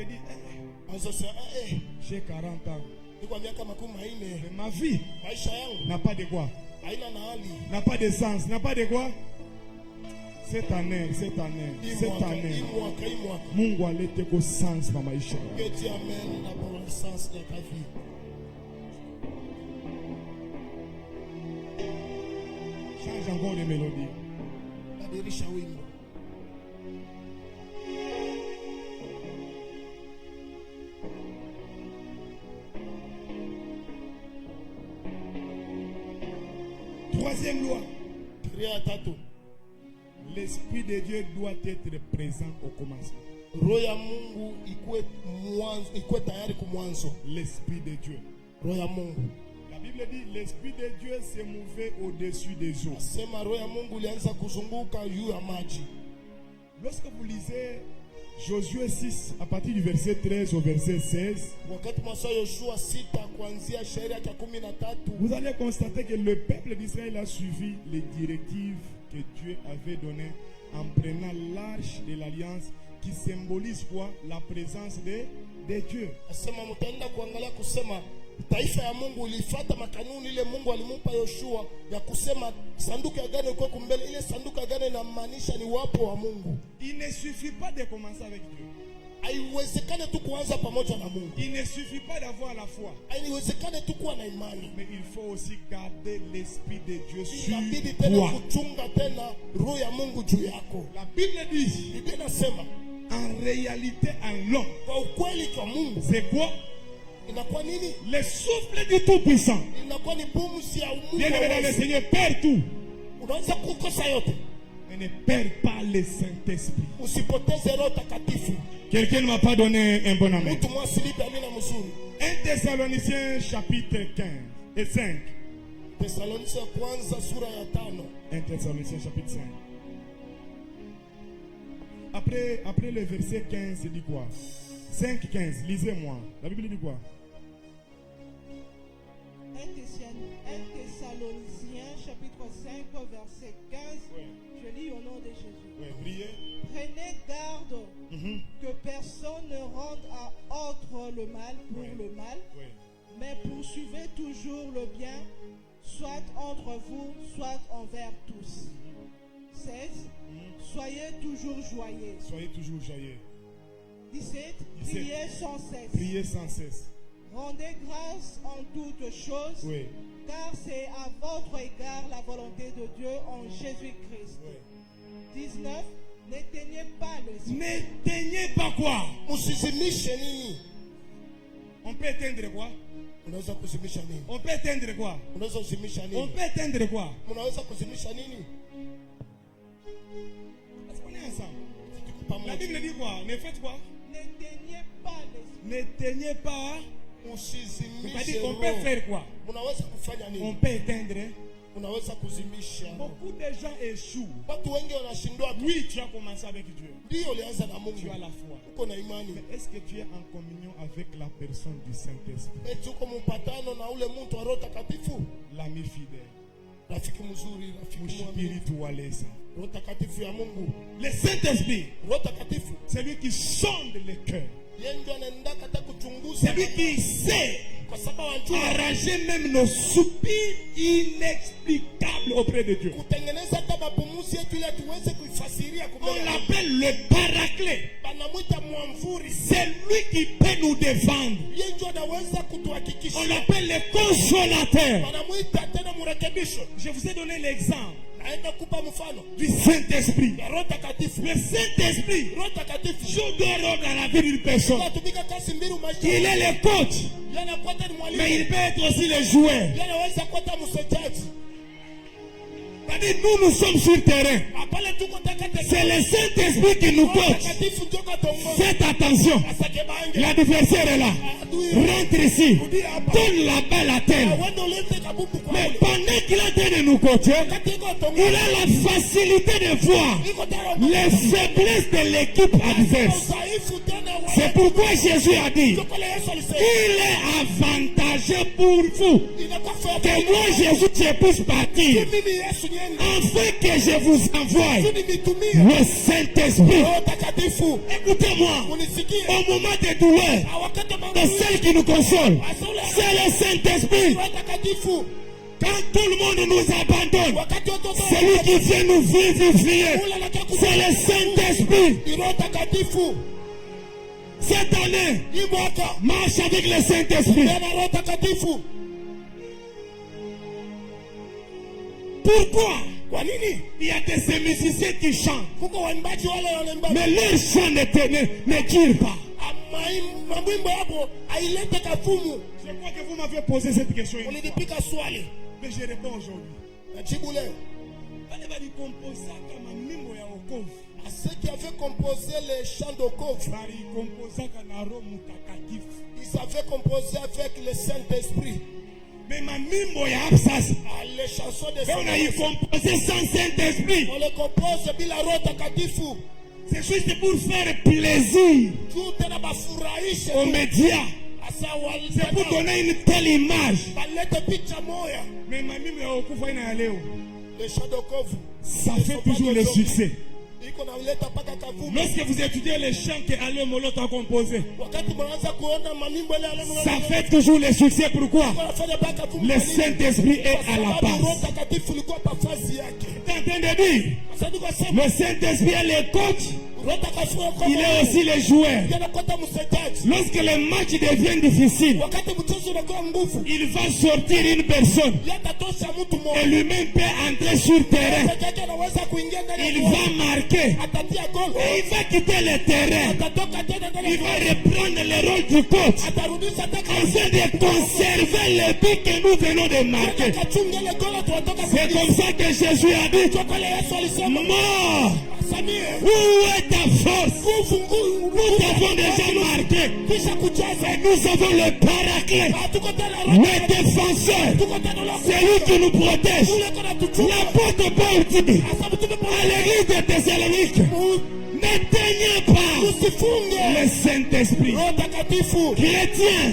Speaker 4: dis: j'ai 40 ans. Mais ma vie n'a pas de quoi? N'a pas de sens. N'a pas de quoi? Cette année, Mungu alete ko sens na maisha.
Speaker 1: Que Dieu amène d'abord le sens de ta vie.
Speaker 4: Change encore de mélodie.
Speaker 1: Badilisha wimbo.
Speaker 4: Troisième loi.
Speaker 3: L'Esprit de Dieu doit être présent au commencement. L'Esprit de Dieu. La Bible dit: l'Esprit de Dieu s'est mouvé au-dessus des eaux. Lorsque vous lisez Josué 6, à partir du verset 13 au verset 16, vous allez constater que le peuple d'Israël a suivi les directives que Dieu avait données en prenant l'arche de l'alliance qui symbolise quoi? La présence de Dieu.
Speaker 1: Taifa ya Mungu ilifuata makanuni ile Mungu alimupa Yoshua ya kusema sanduku ya agano iko kumbele. Ile sanduku ya agano inamaanisha ni wapo wa Mungu.
Speaker 3: Il ne suffit pas de commencer avec Dieu.
Speaker 1: Haiwezekane tu kuanza pamoja na Mungu.
Speaker 3: Il ne suffit pas d'avoir la foi.
Speaker 1: Haiwezekane tu kuwa na imani.
Speaker 3: Mais il faut aussi garder l'Esprit de Dieu sur
Speaker 1: inabidi tena
Speaker 3: toi.
Speaker 1: kuchunga tena roho ya Mungu juu yako.
Speaker 3: La Bible dit,
Speaker 1: Biblia inasema
Speaker 3: en réalité en l'homme,
Speaker 1: kwa ukweli kwa Mungu
Speaker 3: c'est quoi?
Speaker 1: Inakuwa nini?
Speaker 3: Le souffle du Tout-Puissant.
Speaker 1: Inakuwa ni pumzi ya Mungu.
Speaker 3: Bien-aimé dans le Seigneur, perd tout.
Speaker 1: Unaweza kukosa yote.
Speaker 4: Et ne perds pas le Saint-Esprit.
Speaker 1: Usipoteze Roho Takatifu.
Speaker 4: Quelqu'un ne m'a pas donné un bon amen.
Speaker 1: Mtu mwasilipe amina mzuri.
Speaker 4: 1 Thessaloniciens chapitre 15 et 5.
Speaker 1: Thessaloniciens ya kwanza sura ya 5.
Speaker 4: 1 Thessaloniciens chapitre 5. Après le verset 15, il dit quoi? 5, 15, lisez-moi. La Bible dit quoi?
Speaker 2: 1 Thessaloniciens chapitre 5 verset 15.
Speaker 4: Oui.
Speaker 2: Je lis au nom de Jésus.
Speaker 4: Oui, priez.
Speaker 2: Prenez garde que personne ne rende à autre le mal pour le mal, mais poursuivez toujours le bien, soit entre vous, soit envers tous. 16. Soyez toujours joyeux.
Speaker 4: Soyez toujours joyeux.
Speaker 2: 17. Priez sans cesse.
Speaker 4: Priez sans cesse.
Speaker 2: Rendez grâce en toutes choses,
Speaker 4: Oui.
Speaker 2: car c'est à votre égard la volonté de Dieu en Jésus-Christ.
Speaker 4: Oui.
Speaker 2: 19. N'éteignez pas l'esprit.
Speaker 4: N'éteignez pas quoi?
Speaker 1: Usizimishe nini?
Speaker 4: On peut éteindre quoi?
Speaker 1: Unaweza kuzimisha nini?
Speaker 4: On peut éteindre quoi?
Speaker 1: Unaweza kuzimisha
Speaker 4: On
Speaker 1: nini?
Speaker 4: peut éteindre quoi?
Speaker 1: Unaweza kuzimisha nini?
Speaker 4: Est-ce qu'on est ensemble?
Speaker 1: Tuko pamoja.
Speaker 4: La Bible dit quoi? Ne faites quoi?
Speaker 2: N'éteignez pas l'esprit.
Speaker 4: N'éteignez pas.
Speaker 1: Usizimishe
Speaker 4: On peut faire quoi?
Speaker 1: Unaweza kufanya
Speaker 4: On
Speaker 1: nini?
Speaker 4: peut éteindre.
Speaker 1: Unaweza kuzimisha.
Speaker 4: Beaucoup de gens échouent.
Speaker 1: Watu wengi wanashindwa.
Speaker 4: Oui, tu as commencé avec Dieu.
Speaker 1: Ndio ulianza na Mungu.
Speaker 4: Tu as la foi.
Speaker 1: Uko na imani.
Speaker 4: Mais est-ce que tu es en communion avec la personne du Saint-Esprit?
Speaker 1: Eti uko mpatano na ule mtu wa Roho Takatifu?
Speaker 4: L'ami fidèle.
Speaker 1: Rafiki mzuri, rafiki mwaminifu.
Speaker 4: Spiritualiste.
Speaker 1: Roho Takatifu ya Mungu.
Speaker 4: Le Saint-Esprit,
Speaker 1: Roho Takatifu.
Speaker 4: c'est lui qui sonde le cœur.
Speaker 1: Yeye ndio anaenda hata kuchunguza.
Speaker 4: C'est lui qui sait
Speaker 1: Kwa sababu anajua
Speaker 4: arranger même nos soupirs inexplicables auprès de Dieu.
Speaker 1: kutengeneza hata mapumuzi yetu ili tuweze kuifasiria
Speaker 4: On
Speaker 1: kumbe.
Speaker 4: l'appelle le paraclet.
Speaker 1: Banamwita mwamvuri.
Speaker 4: C'est lui qui peut nous défendre.
Speaker 1: Yeye ndio anaweza kutuhakikishia.
Speaker 4: On l'appelle le consolateur.
Speaker 1: Banamwita tena mrekebisho.
Speaker 4: Je vous ai donné l'exemple
Speaker 1: Naenda kupa mfano
Speaker 4: du Saint-Esprit.
Speaker 1: ya Roho Takatifu.
Speaker 4: Le Saint-Esprit
Speaker 1: Roho Takatifu
Speaker 4: joue deux rôles dans la vie d'une personne.
Speaker 1: anatumika kazi mbili maisha.
Speaker 4: Il est le coach,
Speaker 1: Yeye anakuwa ni mwalimu.
Speaker 4: mais il peut être aussi le joueur.
Speaker 1: Yeye anaweza kuwa mchezaji.
Speaker 4: C'est-à-dire, nous sommes sur terrain.
Speaker 1: Apale tuko takata.
Speaker 4: C'est le Saint-Esprit qui nous
Speaker 1: Roho
Speaker 4: coach.
Speaker 1: Takatifu ndio katongoza.
Speaker 4: Faites attention.
Speaker 1: Asake bange.
Speaker 4: L'adversaire est là. Rentre ici. Donne la balle à terre.
Speaker 1: Wende ulete kabumbu kwa
Speaker 4: Mais
Speaker 1: ule.
Speaker 4: pendant qu'il est en train de nous coacher,
Speaker 1: Wakati iko
Speaker 4: il
Speaker 1: tongoza.
Speaker 4: a la facilité de voir
Speaker 1: Iko tayari.
Speaker 4: les faiblesses de l'équipe adverse.
Speaker 1: Udhaifu tena wa.
Speaker 4: C'est pourquoi Jésus a dit,
Speaker 1: Ndio pale Yesu alisema.
Speaker 4: il est avantageux pour vous
Speaker 1: Inakuwa faida.
Speaker 4: que moi Jésus je puisse partir,
Speaker 1: Mimi Yesu niende.
Speaker 4: afin que je vous envoie
Speaker 1: Sudi nitumie.
Speaker 4: le Saint-Esprit.
Speaker 1: Roho Takatifu.
Speaker 4: Écoutez-moi,
Speaker 1: Unisikie.
Speaker 4: au moment des douleurs,
Speaker 1: Wakati mambo.
Speaker 4: de celle qui nous console, c'est le Saint-Esprit.
Speaker 1: Roho Takatifu.
Speaker 4: Quand tout le monde nous abandonne,
Speaker 1: Wakati watoto.
Speaker 4: c'est lui qui vient nous vivifier.
Speaker 1: Ule anataka
Speaker 4: C'est le Saint-Esprit.
Speaker 1: Ni Roho Takatifu.
Speaker 4: Cette année,
Speaker 1: Hii mwaka.
Speaker 4: marche avec le Saint-Esprit.
Speaker 1: Yana Roho Takatifu.
Speaker 4: Pourquoi?
Speaker 1: Kwa nini?
Speaker 4: Il y a de ces musiciens qui chantent,
Speaker 1: Kuko waimbaji wale wanaimba.
Speaker 4: mais leur chant ne tire pas.
Speaker 1: Mamwimbo hapo ailete kafumu.
Speaker 4: Je crois que vous m'avez posé cette question une fois.
Speaker 1: Ulidipika swali.
Speaker 4: Mais je réponds aujourd'hui.
Speaker 1: Najibu leo.
Speaker 4: Wale walikompoza kama mimbo ya wokovu,
Speaker 1: À ceux qui avaient composé les chants d'Okov,
Speaker 4: walikompoza na Roho Mtakatifu.
Speaker 1: ils avaient composé avec le Saint-Esprit.
Speaker 4: Mais ma mimbo ya absasa,
Speaker 1: Ah, les chansons de
Speaker 4: on a y composé sans Saint-Esprit.
Speaker 1: on les compose bila Roho Takatifu.
Speaker 4: C'est juste pour faire plaisir
Speaker 1: Juu tena bafurahishe
Speaker 4: aux
Speaker 1: tu.
Speaker 4: médias.
Speaker 1: Asa
Speaker 4: C'est pour
Speaker 1: walitaka
Speaker 4: donner une telle image.
Speaker 1: balete picha moya.
Speaker 4: Mais ma mimbo ya wokovu ina ya leo,
Speaker 1: Les chants d'Okov,
Speaker 4: ça fait toujours le succès.
Speaker 1: iko naleta paka kavumu.
Speaker 4: Lorsque vous étudiez les chants que Alain Moloto a composés,
Speaker 1: Wakati mnaanza kuona mamimbo ile ale
Speaker 4: ça fait toujours le succès. Pourquoi?
Speaker 1: wanafanya paka kavumu.
Speaker 4: Le Saint-Esprit est à la
Speaker 1: Sababu Roho
Speaker 4: base.
Speaker 1: Takatifu ilikuwa nafasi yake.
Speaker 4: Tu es en train de dire,
Speaker 1: Sasa niko sema
Speaker 4: le Saint-Esprit est le coach,
Speaker 1: Roho Takatifu yuko
Speaker 4: il est aussi le joueur.
Speaker 1: anakwenda msetaji.
Speaker 4: Lorsque le match devient difficile,
Speaker 1: Wakati mchezo unakuwa nguvu,
Speaker 4: il va sortir une personne
Speaker 1: yatatosha mtu
Speaker 4: et
Speaker 1: mmoja.
Speaker 4: lui-même peut entrer sur terrain
Speaker 1: Peke yake anaweza
Speaker 4: il va marquer. Et il va quitter le terrain. Il va reprendre le rôle du coach afin de conserver le but que nous venons de marquer. C'est comme ça que Jésus a dit, mort, où est ta force? Nous t'avons déjà marqué. Et nous avons le paraclet, le défenseur, celui qui nous protège. L'apôtre Paul dit à l'église de Thessalonique, n'éteignez pas le Saint-Esprit. Chrétien,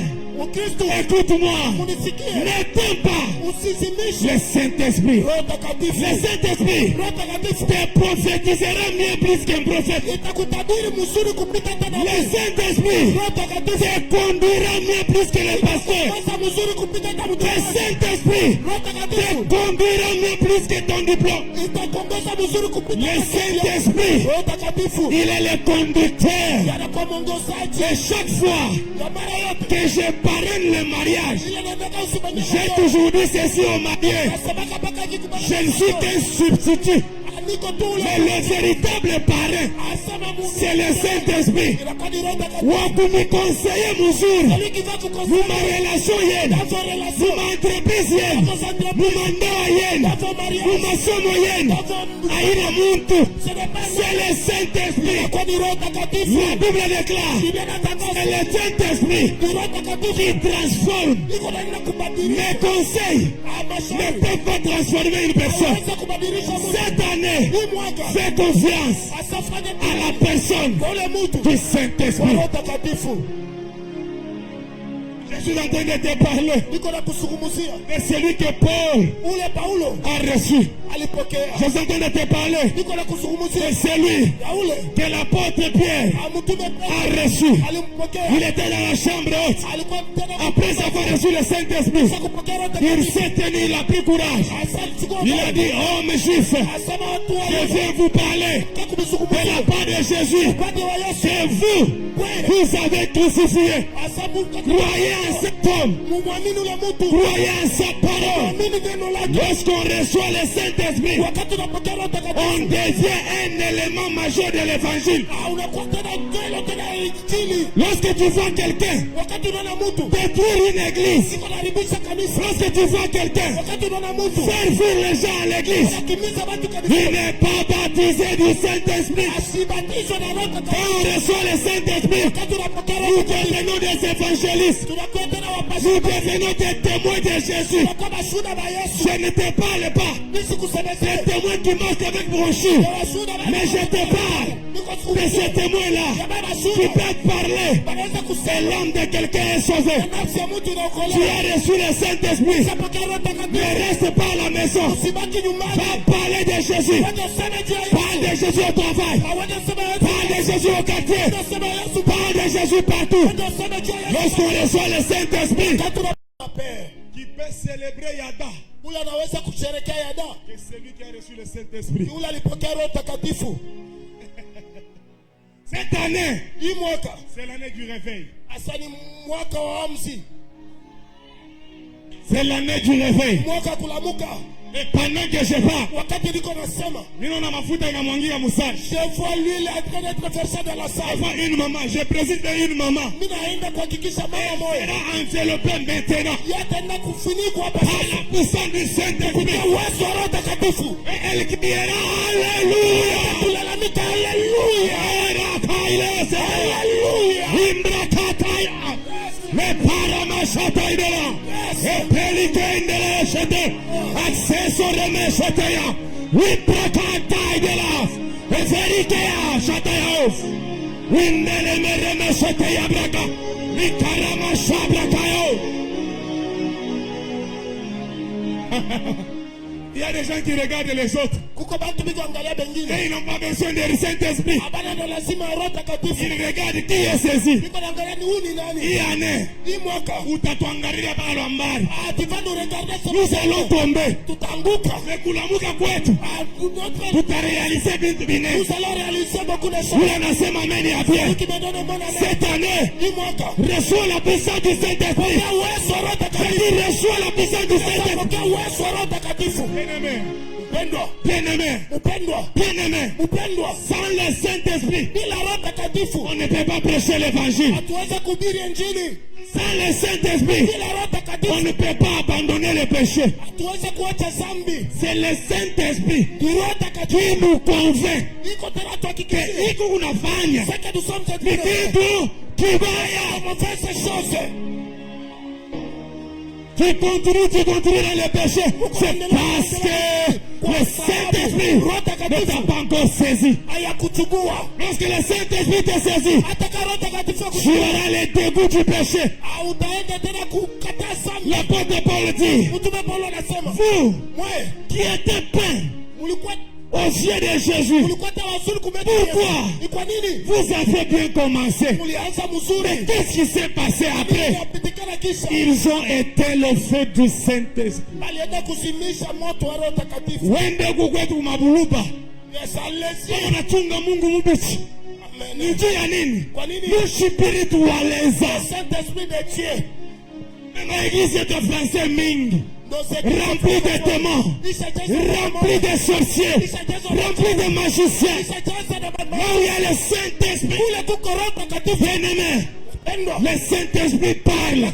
Speaker 4: écoute-moi, n'éteins pas le Saint-Esprit. Le Saint-Esprit te prophétisera mieux plus qu'un prophète. Le Saint-Esprit te conduira mieux plus que le pasteur. Le Saint-Esprit te conduira mieux plus que ton diplôme. Le Saint-Esprit, il est le conducteur. Et chaque fois que je parraine le mariage, j'ai toujours dit ceci au marié, je ne suis qu'un substitut. Mais le véritable parrain, c'est le Saint-Esprit. Vous me conseillez, monsieur, vous ma relation, vous ma entreprise, vous ma vous ma somme, aïna muntu. C'est le Saint-Esprit. La Bible déclare, c'est le Saint-Esprit qui transforme. Mes conseils ne peuvent pas transformer une personne. Cette année, fais confiance à la personne du Saint-Esprit. Je suis en train de te parler de celui que Paul a reçu. Je suis en train de te parler de celui que l'apôtre Pierre a reçu. Il était dans la chambre haute. Après avoir reçu le Saint-Esprit, il s'est tenu, il a pris courage. Il a dit, homme juif, je viens vous parler de la part de Jésus que vous avez crucifié. Croyez en cet homme, croyez en sa parole. Lorsqu'on reçoit le Saint-Esprit, on devient un élément majeur de l'évangile. Lorsque tu vois quelqu'un détruire une église, lorsque tu vois quelqu'un faire fuir les gens à l'église, il n'est pas baptisé du Saint-Esprit. Quand on reçoit le Saint-Esprit, nous devenons des évangélistes. Nous devenons des témoins de Jésus. Je ne te parle pas des témoins qui marchent avec brochure, mais je te parle de ces témoins-là qui peuvent parler de l'âme de quelqu'un est sauvé. Tu as reçu le Saint-Esprit. Ne reste pas à la maison. Va parler de Jésus. Parle de Jésus au travail. Parle de Jésus au quartier. Parle de Jésus partout. Lorsqu'on reçoit le Saint-Esprit, qui peut célébrer Yada, que celui qui a reçu le Saint-Esprit. Cette année, c'est l'année du réveil. C'est l'année du réveil. Et pendant que je parle, je vois l'huile en train d'être versée dans la salle. Je vois une maman, je préside une maman. Elle sera enveloppée maintenant par la puissance du Saint-Esprit. Et elle criera Alléluia. Le paramachata idela, et pelike indela chete, accesso remecheteya, wiprakata idela, et verikea chateya, windele meremecheteya braka, mikaramacha brakayo. Il y a des gens qui regardent les autres. Et ils n'ont pas besoin du Saint-Esprit. Ils regardent qui est saisi. Il y en a où tu as par l'ambari. Nous allons tomber. Tout a réalisé nous allons réaliser beaucoup de choses. Cette année, reçois la puissance du Saint-Esprit. Reçois la puissance du Saint-Esprit. Bien-aimé. Bien-aimé. Sans le Saint-Esprit, on ne peut pas prêcher l'évangile. Sans le Saint-Esprit, on ne peut pas abandonner le péché. C'est le Saint-Esprit qui nous convainc que hiki unafanya ni kitu kibaya. Tu continues dans le péché. C'est parce que le Saint-Esprit ne t'a pas encore saisi. Lorsque le Saint-Esprit te saisit, tu auras le dégoût du péché. L'apôtre Paul dit, vous qui êtes peints aux yeux de Jésus, pourquoi vous avez bien commencé? Mais qu'est-ce qui s'est passé après? Ils ont été le feu du Saint-Esprit. Wende kukwetu mabuluba kama nachunga Mungu mbichi ni juu ya nini? Ni spiritualiza na église de français mingi rempli de démons, rempli de sorciers, rempli de magiciens. Là où il y a le Saint-Esprit, bien-aimé, le Saint-Esprit parle.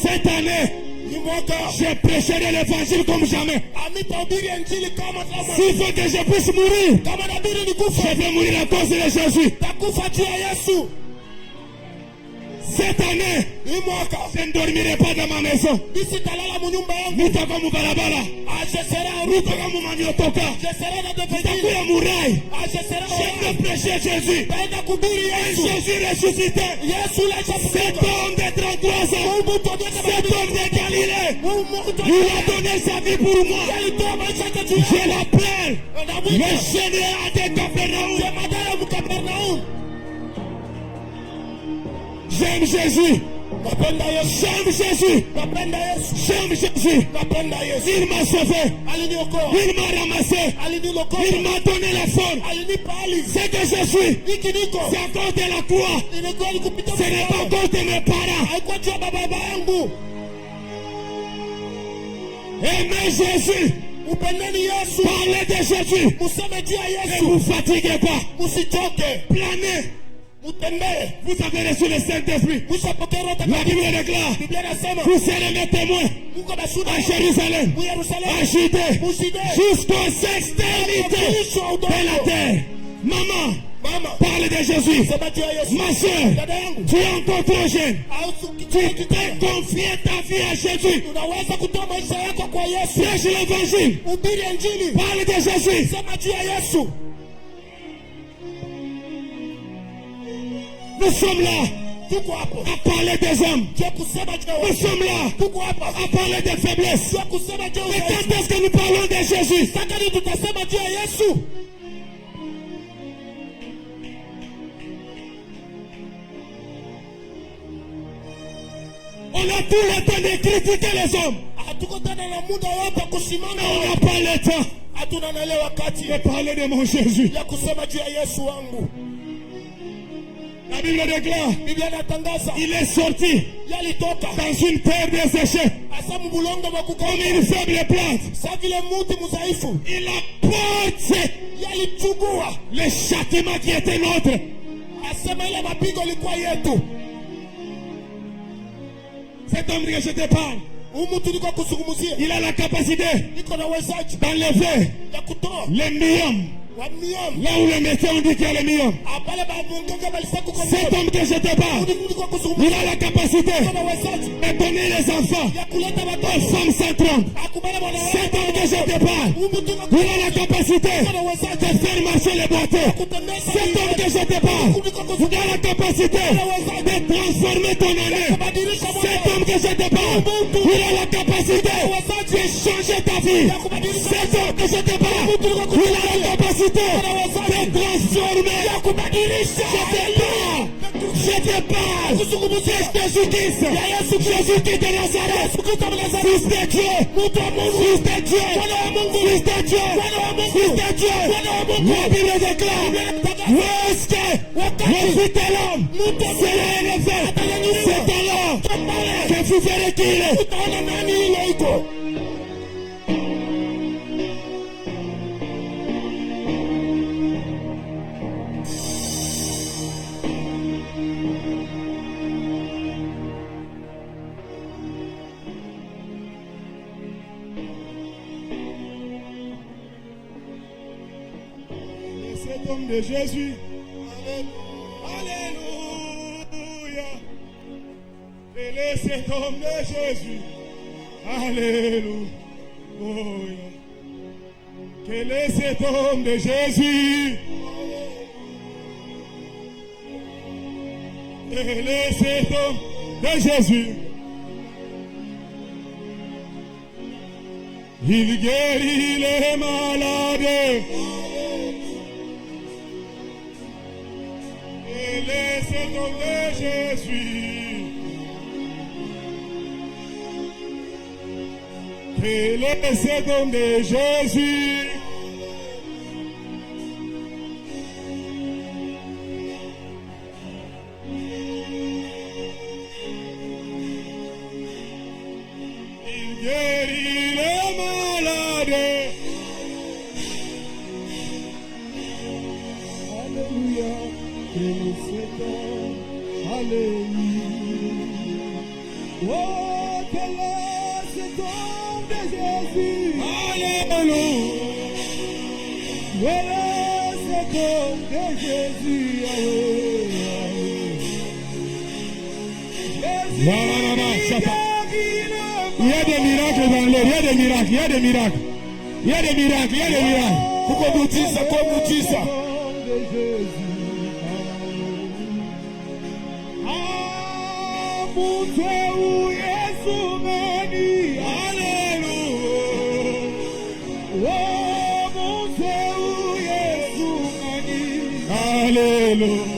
Speaker 4: Cette année, je prêcherai l'évangile comme jamais. S'il faut que je puisse mourir, je vais mourir à cause de Jésus. Cette année, je ne dormirai pas dans ma maison. Nitaka mubarabara. Nitaka mumanyotoka. Nitakuya murai. Je vais prêcher Jésus. Jésus ressuscité. Cet homme de 33 ans. Cet homme de Galilée. Il a donné sa vie pour moi. Je l'appelle le général de Capernaum. J'aime Jésus. J'aime Jésus. J'aime Jésus. Il m'a sauvé. Il m'a ramassé. Il m'a donné la forme. C'est que je suis. C'est à cause de la croix. Ce n'est pas à cause de mes parents. Aimez Jésus. Parlez de Jésus. Ne vous fatiguez pas. Planez. Vous avez reçu le Saint-Esprit. La Bible déclare, vous serez mes témoins à Jérusalem, à Judée, jusqu'aux extrémités de la terre. Maman, parle de Jésus. Ma soeur, tu es encore trop jeune. Tu peux confier ta vie à Jésus. Prêche l'évangile. Parle de Jésus. Nous sommes là à parler des hommes. Nous sommes là à parler des faiblesses. Mais quand est-ce que nous parlons de Jésus? On a tout le temps de critiquer les hommes. Mais on n'a pas le temps de parler de mon Jésus. La Bible déclare, il est sorti dans une terre desséchée, comme une faible plante. Il a porté le châtiment qui était nôtre. Cet homme que je te parle, il a la capacité d'enlever les myopes. Là où les médecins ont dit qu'il y a les myopes. Cet homme que je te parle, il a la capacité de donner les enfants aux femmes sans trompe. Cet homme que je te parle, il a la capacité de faire marcher les bateaux. Cet homme que je te parle, il a la capacité de transformer ton année. Cet homme que je te parle, il a la capacité de changer ta vie. Cet homme que je te parle, il a la capacité de transformer. Je te parle de Jésus-Christ. Jésus-Christ de Nazareth. Fils de Dieu. Fils de Dieu. Fils de Dieu. Fils de Dieu. La Bible déclare, lorsque le Fils de l'homme sera élevé, c'est alors que Usifere kile. Utaona nani ile iko. Cet homme de Jésus. Alléluia. Il est cet homme de Jésus. Alléluia. Quel est cet homme de Jésus? Quel est cet homme de Jésus? Il guérit les malades. Il est cet homme de Jésus. Il est cet homme de Jésus. Il guérit les malades. Alléluia. Alléluia. Oh, quel est cet homme de Jésus? Alléluia. Quel est cet homme de Jésus? Il y a des miracles dans l'air, il y a des miracles, il y a des miracles. Il y a des miracles, il y a des miracles. Pourquoi vous dites ça, comme vous dites ça? Alléluia.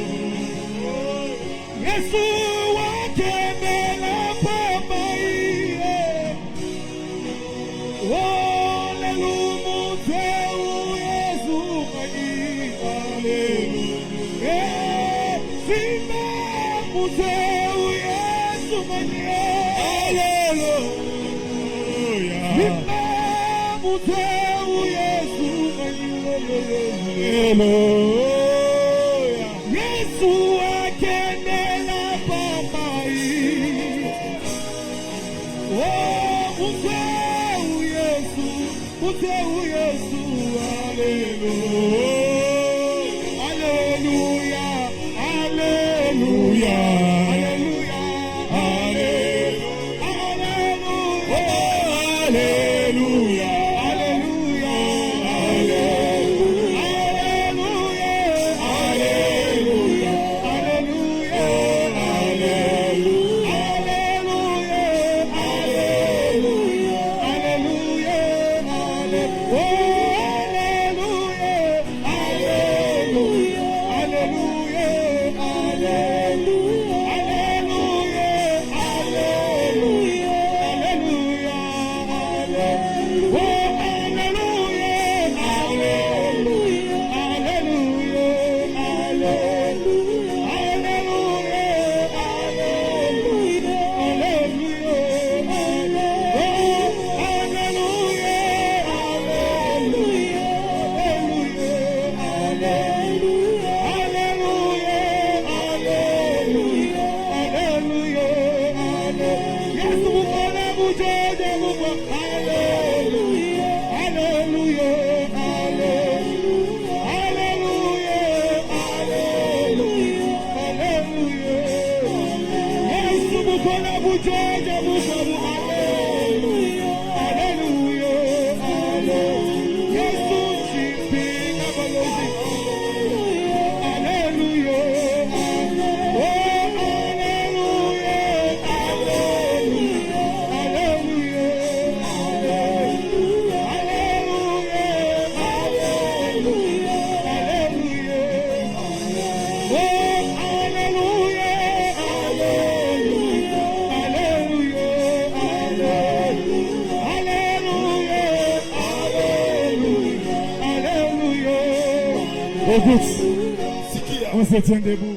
Speaker 4: On se tient debout.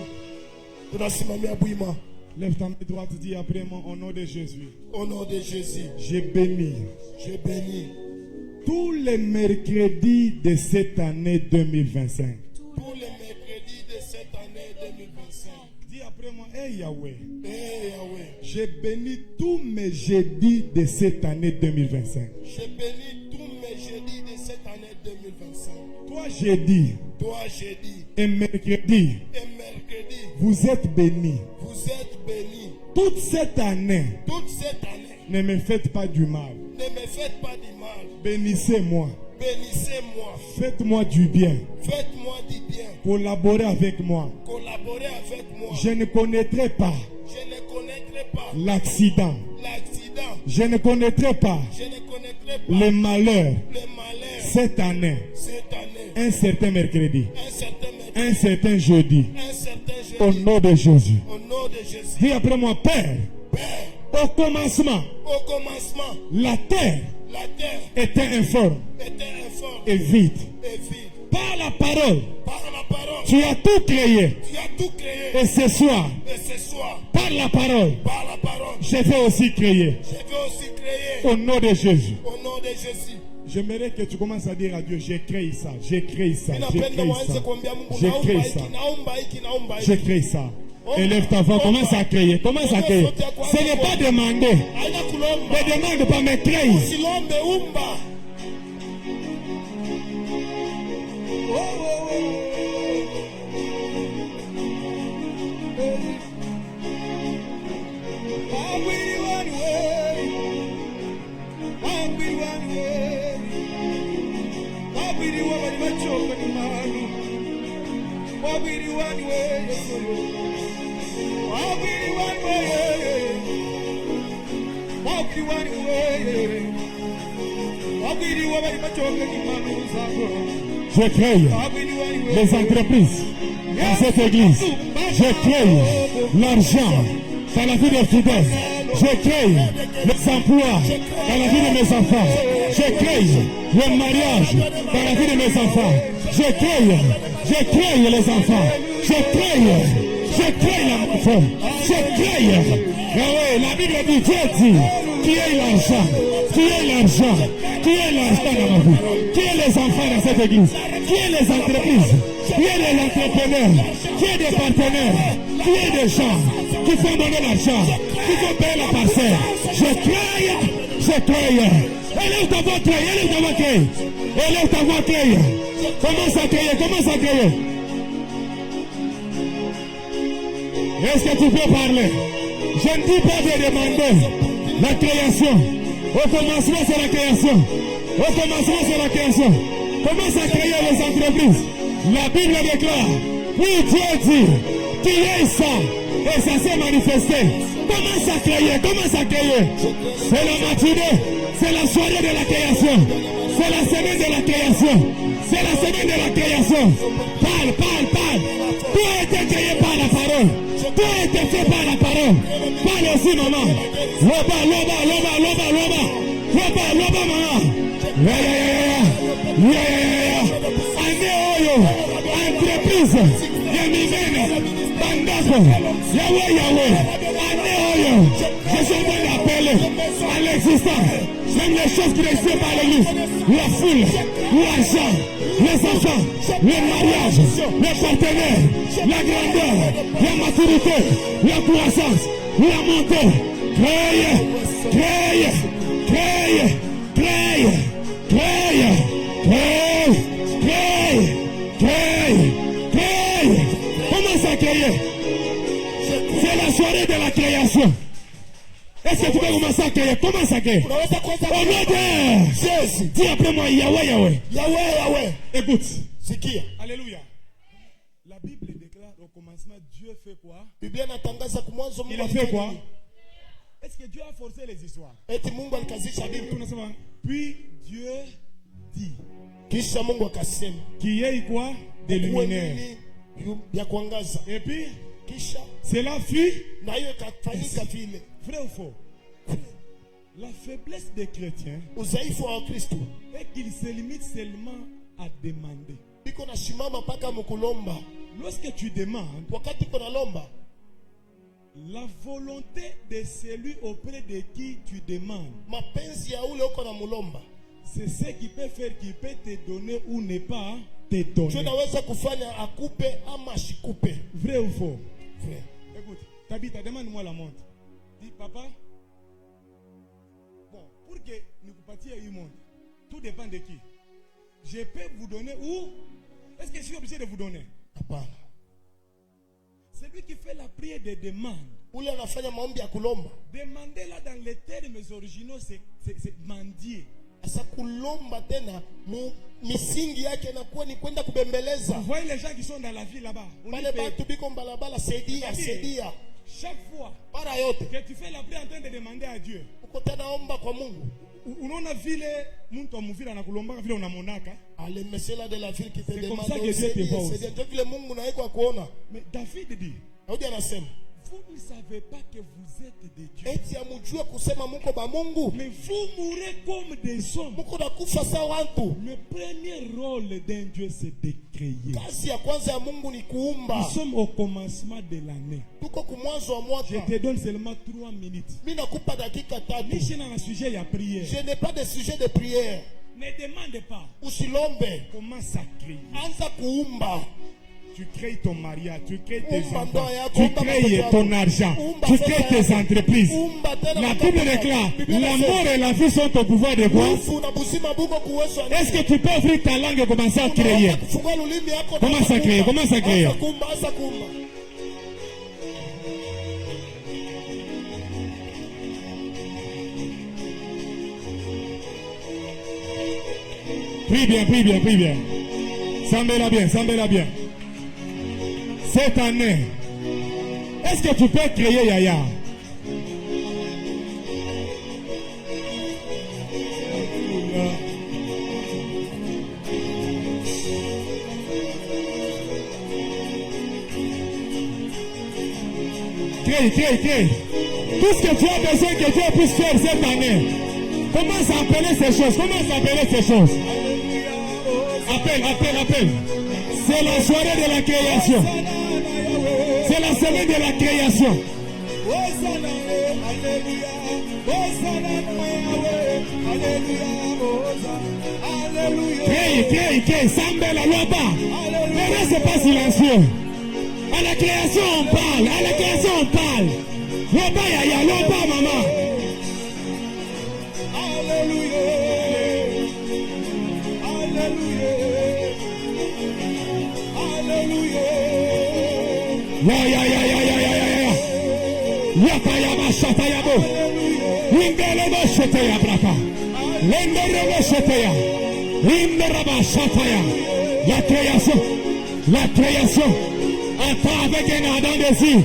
Speaker 3: Lève ta main droite, dis après moi au nom de Jésus.
Speaker 1: Au nom de Jésus.
Speaker 3: J'ai béni.
Speaker 1: J'ai béni.
Speaker 3: Tous les mercredis de cette année 2025.
Speaker 1: Tous les mercredis de cette année 2025.
Speaker 3: Dis après moi, hey Yahweh.
Speaker 1: Hey Yahweh.
Speaker 3: J'ai béni tous mes jeudis de cette année 2025.
Speaker 1: J'ai béni tous mes jeudis de cette année 2025.
Speaker 3: Toi jeudi.
Speaker 1: Toi jeudi.
Speaker 3: Et mercredi.
Speaker 1: Et mercredi.
Speaker 3: Vous êtes bénis.
Speaker 1: Vous êtes bénis.
Speaker 3: Toute cette année.
Speaker 1: Toute cette année.
Speaker 3: Ne me faites pas du mal.
Speaker 1: Ne me faites pas du mal.
Speaker 3: Bénissez-moi.
Speaker 1: Bénissez-moi.
Speaker 3: Faites-moi du bien.
Speaker 1: Faites-moi du bien.
Speaker 3: Collaborez avec moi.
Speaker 1: Collaborez avec moi.
Speaker 3: Je ne connaîtrai pas.
Speaker 1: Je ne connaîtrai pas
Speaker 3: l'accident.
Speaker 1: L'accident.
Speaker 3: Je ne connaîtrai pas.
Speaker 1: Je ne connaîtrai pas
Speaker 3: le malheur.
Speaker 1: Le malheur.
Speaker 3: Cette année.
Speaker 1: Cette année.
Speaker 3: Un certain mercredi.
Speaker 1: Un certain mercredi.
Speaker 3: Un certain jeudi.
Speaker 1: Un certain jeudi.
Speaker 3: Au nom de Jésus.
Speaker 1: Au nom de Jésus.
Speaker 3: Dis après moi, Père.
Speaker 1: Père.
Speaker 3: Au commencement.
Speaker 1: Au commencement.
Speaker 3: La terre.
Speaker 1: La terre.
Speaker 3: Était informe.
Speaker 1: Était informe.
Speaker 3: Et vide.
Speaker 1: Et vide.
Speaker 3: Par la parole.
Speaker 1: Par la parole.
Speaker 3: Tu as tout créé.
Speaker 1: Tu as tout créé.
Speaker 3: Et ce soir.
Speaker 1: Et ce soir.
Speaker 3: Par la parole.
Speaker 1: Par la parole.
Speaker 3: Je vais aussi créer.
Speaker 1: Je vais aussi créer.
Speaker 3: Au nom de Jésus.
Speaker 1: Au nom de Jésus.
Speaker 3: J'aimerais que tu commences à dire à Dieu, j'ai créé ça, j'ai créé ça, j'ai créé ça,
Speaker 1: j'ai créé
Speaker 3: ça, j'ai créé ça. Élève ta voix, commence à créer, commence à créer. Ce n'est pas demander. Ne demande pas, mais créer. Je crée les entreprises dans cette église. Je crée l'argent dans la vie des fidèles. Je crée les emplois dans la vie de mes enfants. Je crée le mariage dans la vie de mes enfants. Je crée les enfants. Je crée l'enfant. Je crée. La Bible dit, Dieu dit, qui est l'argent, qui est l'argent, qui est l'argent dans ma vie, qui est les enfants dans cette église, qui est les entreprises, qui est les entrepreneurs, qui est des partenaires, qui est des gens qui font donner l'argent, qui font payer la parcelle. Je crée. Élève ta voix, créer, élève ta voix, créer. Élève ta voix, créer. Commence à créer. Est-ce que tu peux parler? Je ne dis pas de demander la création. Au commencement, c'est la création. Au commencement, c'est la création. Commence à créer les entreprises. La Bible déclare, oui, Dieu dit, qu'il y ait ça, et ça s'est manifesté. Commence à créer. C'est la matinée, c'est la soirée de la création. C'est la semaine de la création. Parle. Tout a été créé par la parole. Tout a été fait par la parole. Parle aussi, maman. Loba, maman. Année oyo, entreprise, Yamimene, Bandako, Yahweh. Année oyo, je suis en train d'appeler à l'existence. Même les choses qui n'existent pas à l'église, la foule, l'argent, les enfants, le mariage, les partenaires, la grandeur, la maturité, la croissance, la montée. Créer. Commence à créer. C'est la soirée de la création. Est-ce que tu peux commencer à créer? Commence à créer. Au nom de Jésus. Dis après moi, Yahweh. Écoute. C'est qui? Alléluia. La Bible déclare au commencement, Dieu fait quoi? Il a fait quoi? Est-ce que Dieu a forcé les histoires? Puis Dieu dit qu'il y ait quoi? Des luminaires. Et puis cela fut vrai ou faux? La faiblesse des chrétiens est qu'ils se limitent seulement à demander. Lorsque tu demandes,
Speaker 4: La volonté de celui auprès de qui tu demandes, c'est ce qui peut faire, qui peut te donner ou ne pas te donner. Vrai ou faux? Vrai. Écoute, Tabitha, demande-moi la montre. Dis, papa, bon, pour que nous partions une montre, tout dépend de qui. Je peux vous donner ou est-ce que je suis obligé de vous donner? Celui qui fait la prière de demande. Demander là dans les termes originaux, c'est mendier. Vous voyez les gens qui sont dans la ville là-bas. Chaque fois que tu fais la prière en train de demander à Dieu, unaona vile mtu amuvila na kulomba vile unamonaka.
Speaker 1: Alemesela de la ville qui te demande.
Speaker 4: C'est comme ça que Dieu te voit.
Speaker 1: C'est vile Mungu na yeko kuona.
Speaker 4: Mais David dit,
Speaker 1: Daudi anasema,
Speaker 4: vous ne savez pas que vous êtes de Dieu.
Speaker 1: Eti amujua kusema muko ba Mungu.
Speaker 4: Mais vous mourrez comme des hommes.
Speaker 1: Muko nakufa sawa watu.
Speaker 4: Le premier rôle d'un Dieu, c'est de créer.
Speaker 1: Kazi ya kwanza ya Mungu ni kuumba.
Speaker 4: Nous sommes au commencement de l'année.
Speaker 1: Tuko kumwanzo wa mwaka.
Speaker 4: Je te donne seulement 3 minutes.
Speaker 1: Mimi nakupa dakika 3.
Speaker 4: Nishi na un sujet ya prière.
Speaker 1: Je n'ai pas de sujet de prière.
Speaker 4: Ne demande pas.
Speaker 1: Usilombe.
Speaker 4: Commence à créer.
Speaker 1: Anza kuumba.
Speaker 4: Tu crées ton mariage, tu crées tes enfants, tu crées ton argent, tu crées tes entreprises. La Bible déclare, la mort et la vie sont au pouvoir de quoi? Est-ce que tu peux ouvrir ta langue et commencer à créer? Commence à créer, commence à créer. Prie bien, prie bien, prie bien. Sambela bien, sambela bien. Cette année, est-ce que tu peux créer Yaya? Crée. Tout ce que tu as besoin que Dieu puisse faire cette année, commence à appeler ces choses, Appelle. C'est la soirée de la création. C'est la semaine de la création. Crée, Sambela, Loba. Mais là, c'est pas silencieux. À la création, on parle. Loba, Yaya, Loba, maman. Alléluia. Yakayama Shatayabo. Indelebo Shataya Braka. Lenderebo Shataya. Inderaba Shataya. La création. Attends avec un ardent désir.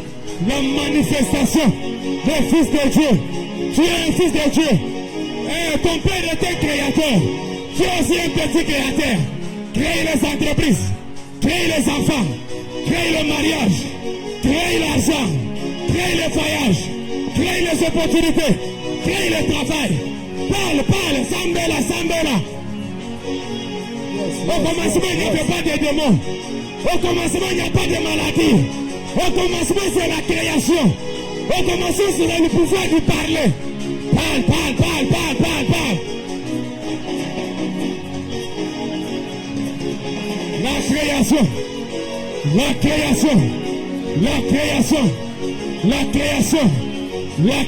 Speaker 4: La manifestation des fils de Dieu. Tu es un fils de Dieu. Et ton père était créateur. Tu es aussi un petit créateur. Crée les entreprises. Crée les enfants. Crée le mariage. Crée l'argent. Crée le voyage. Crée les opportunités. Crée le travail. Parle. Sambela. Au commencement, il n'y avait pas de démons. Au commencement, il n'y a pas de maladie. Au commencement, c'est la création. Au commencement, c'est le pouvoir de parler. Parle. La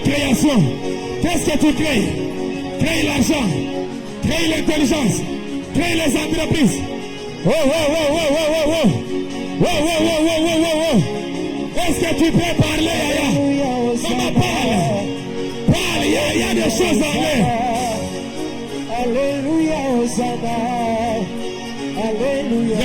Speaker 4: création. Qu'est-ce que tu crées? Crée l'argent. Crée l'intelligence. Crée les entreprises. Oh. Est-ce que tu peux parler, Yaya? Maman, parle. Il y a des choses à dire.
Speaker 5: Alléluia, Hosanna. Alléluia.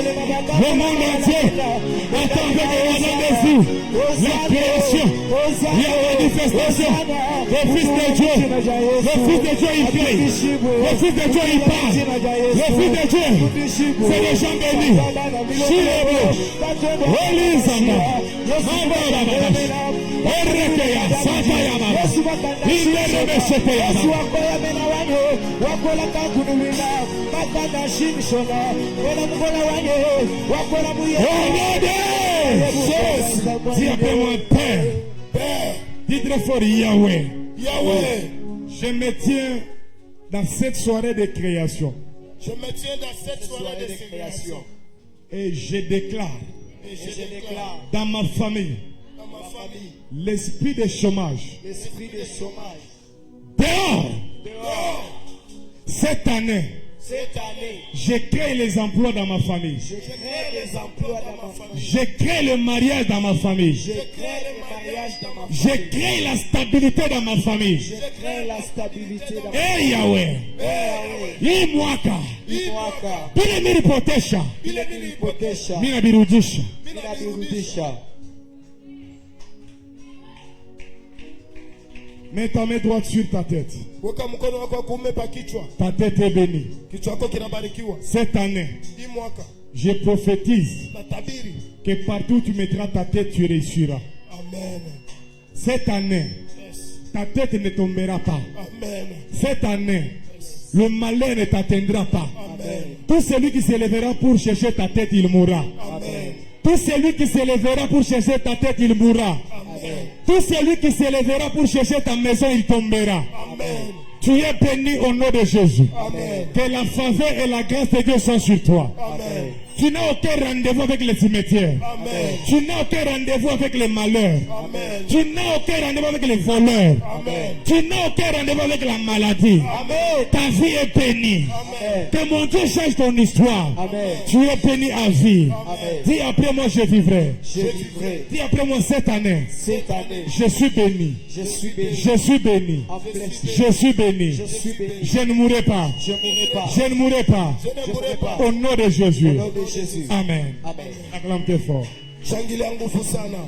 Speaker 4: Le monde entier attend avec un défi la création, la manifestation. Le Fils de Dieu, le Fils de Dieu, il crie. Le Fils de Dieu, il parle. Le Fils de Dieu, c'est les gens bénis. Chilebo, Olizana, Mambarabarash, Erekeya, Sakayama, Ilerebeshekeyama. Dis après moi, Père. Père. Dis très fort, Yahweh. Yahweh. Je me tiens dans cette soirée de création.
Speaker 1: Je me tiens dans cette soirée de création.
Speaker 4: Et je déclare. Dans ma famille. L'esprit de chômage. Dehors. Cette année. Je crée les emplois dans ma famille. Je crée le mariage dans ma famille. Je crée la stabilité dans ma famille. Eh Yahweh. Imwaka. Bile miripotesha. Mina birudisha. Mets ta main droite sur ta tête. Ta tête est bénie. Cette année, je prophétise que partout où tu mettras ta tête, tu réussiras.
Speaker 1: Amen.
Speaker 4: Cette année, ta tête ne tombera pas.
Speaker 1: Amen.
Speaker 4: Cette année, le malheur ne t'atteindra pas.
Speaker 1: Amen.
Speaker 4: Tout celui qui se lèvera pour chercher ta tête, il mourra.
Speaker 1: Amen.
Speaker 4: Tout celui qui se lèvera pour chercher ta tête, il mourra.
Speaker 1: Amen.
Speaker 4: Tout celui qui se lèvera pour chercher ta maison, il tombera.
Speaker 1: Amen.
Speaker 4: Tu es béni au nom de Jésus.
Speaker 1: Amen.
Speaker 4: Que la faveur et la grâce de Dieu soient sur toi.
Speaker 1: Amen.
Speaker 4: Tu n'as aucun rendez-vous avec les cimetières.
Speaker 1: Amen.
Speaker 4: Tu n'as aucun rendez-vous avec les malheurs.
Speaker 1: Amen.
Speaker 4: Tu n'as aucun rendez-vous avec les voleurs.
Speaker 1: Amen.
Speaker 4: Tu n'as aucun rendez-vous avec la maladie.
Speaker 1: Amen.
Speaker 4: Ta vie est bénie.
Speaker 1: Amen.
Speaker 4: Que mon Dieu change ton histoire.
Speaker 1: Amen.
Speaker 4: Tu es béni à vie.
Speaker 1: Amen.
Speaker 4: Dis après moi, je vivrai.
Speaker 1: Je vivrai.
Speaker 4: Dis après moi, cette année,
Speaker 1: Cette année,
Speaker 4: je suis béni.
Speaker 1: je suis béni.
Speaker 4: Je suis béni. Je suis béni.
Speaker 1: Je suis béni.
Speaker 4: Je ne mourrai pas.
Speaker 1: Je mourrai pas.
Speaker 4: Je ne mourrai pas.
Speaker 1: Je ne mourrai pas.
Speaker 4: Au nom de Jésus.
Speaker 1: Au nom de Jésus.
Speaker 4: Amen.
Speaker 1: Amen.
Speaker 4: Acclame fort.
Speaker 1: Shangilia nguvu sana.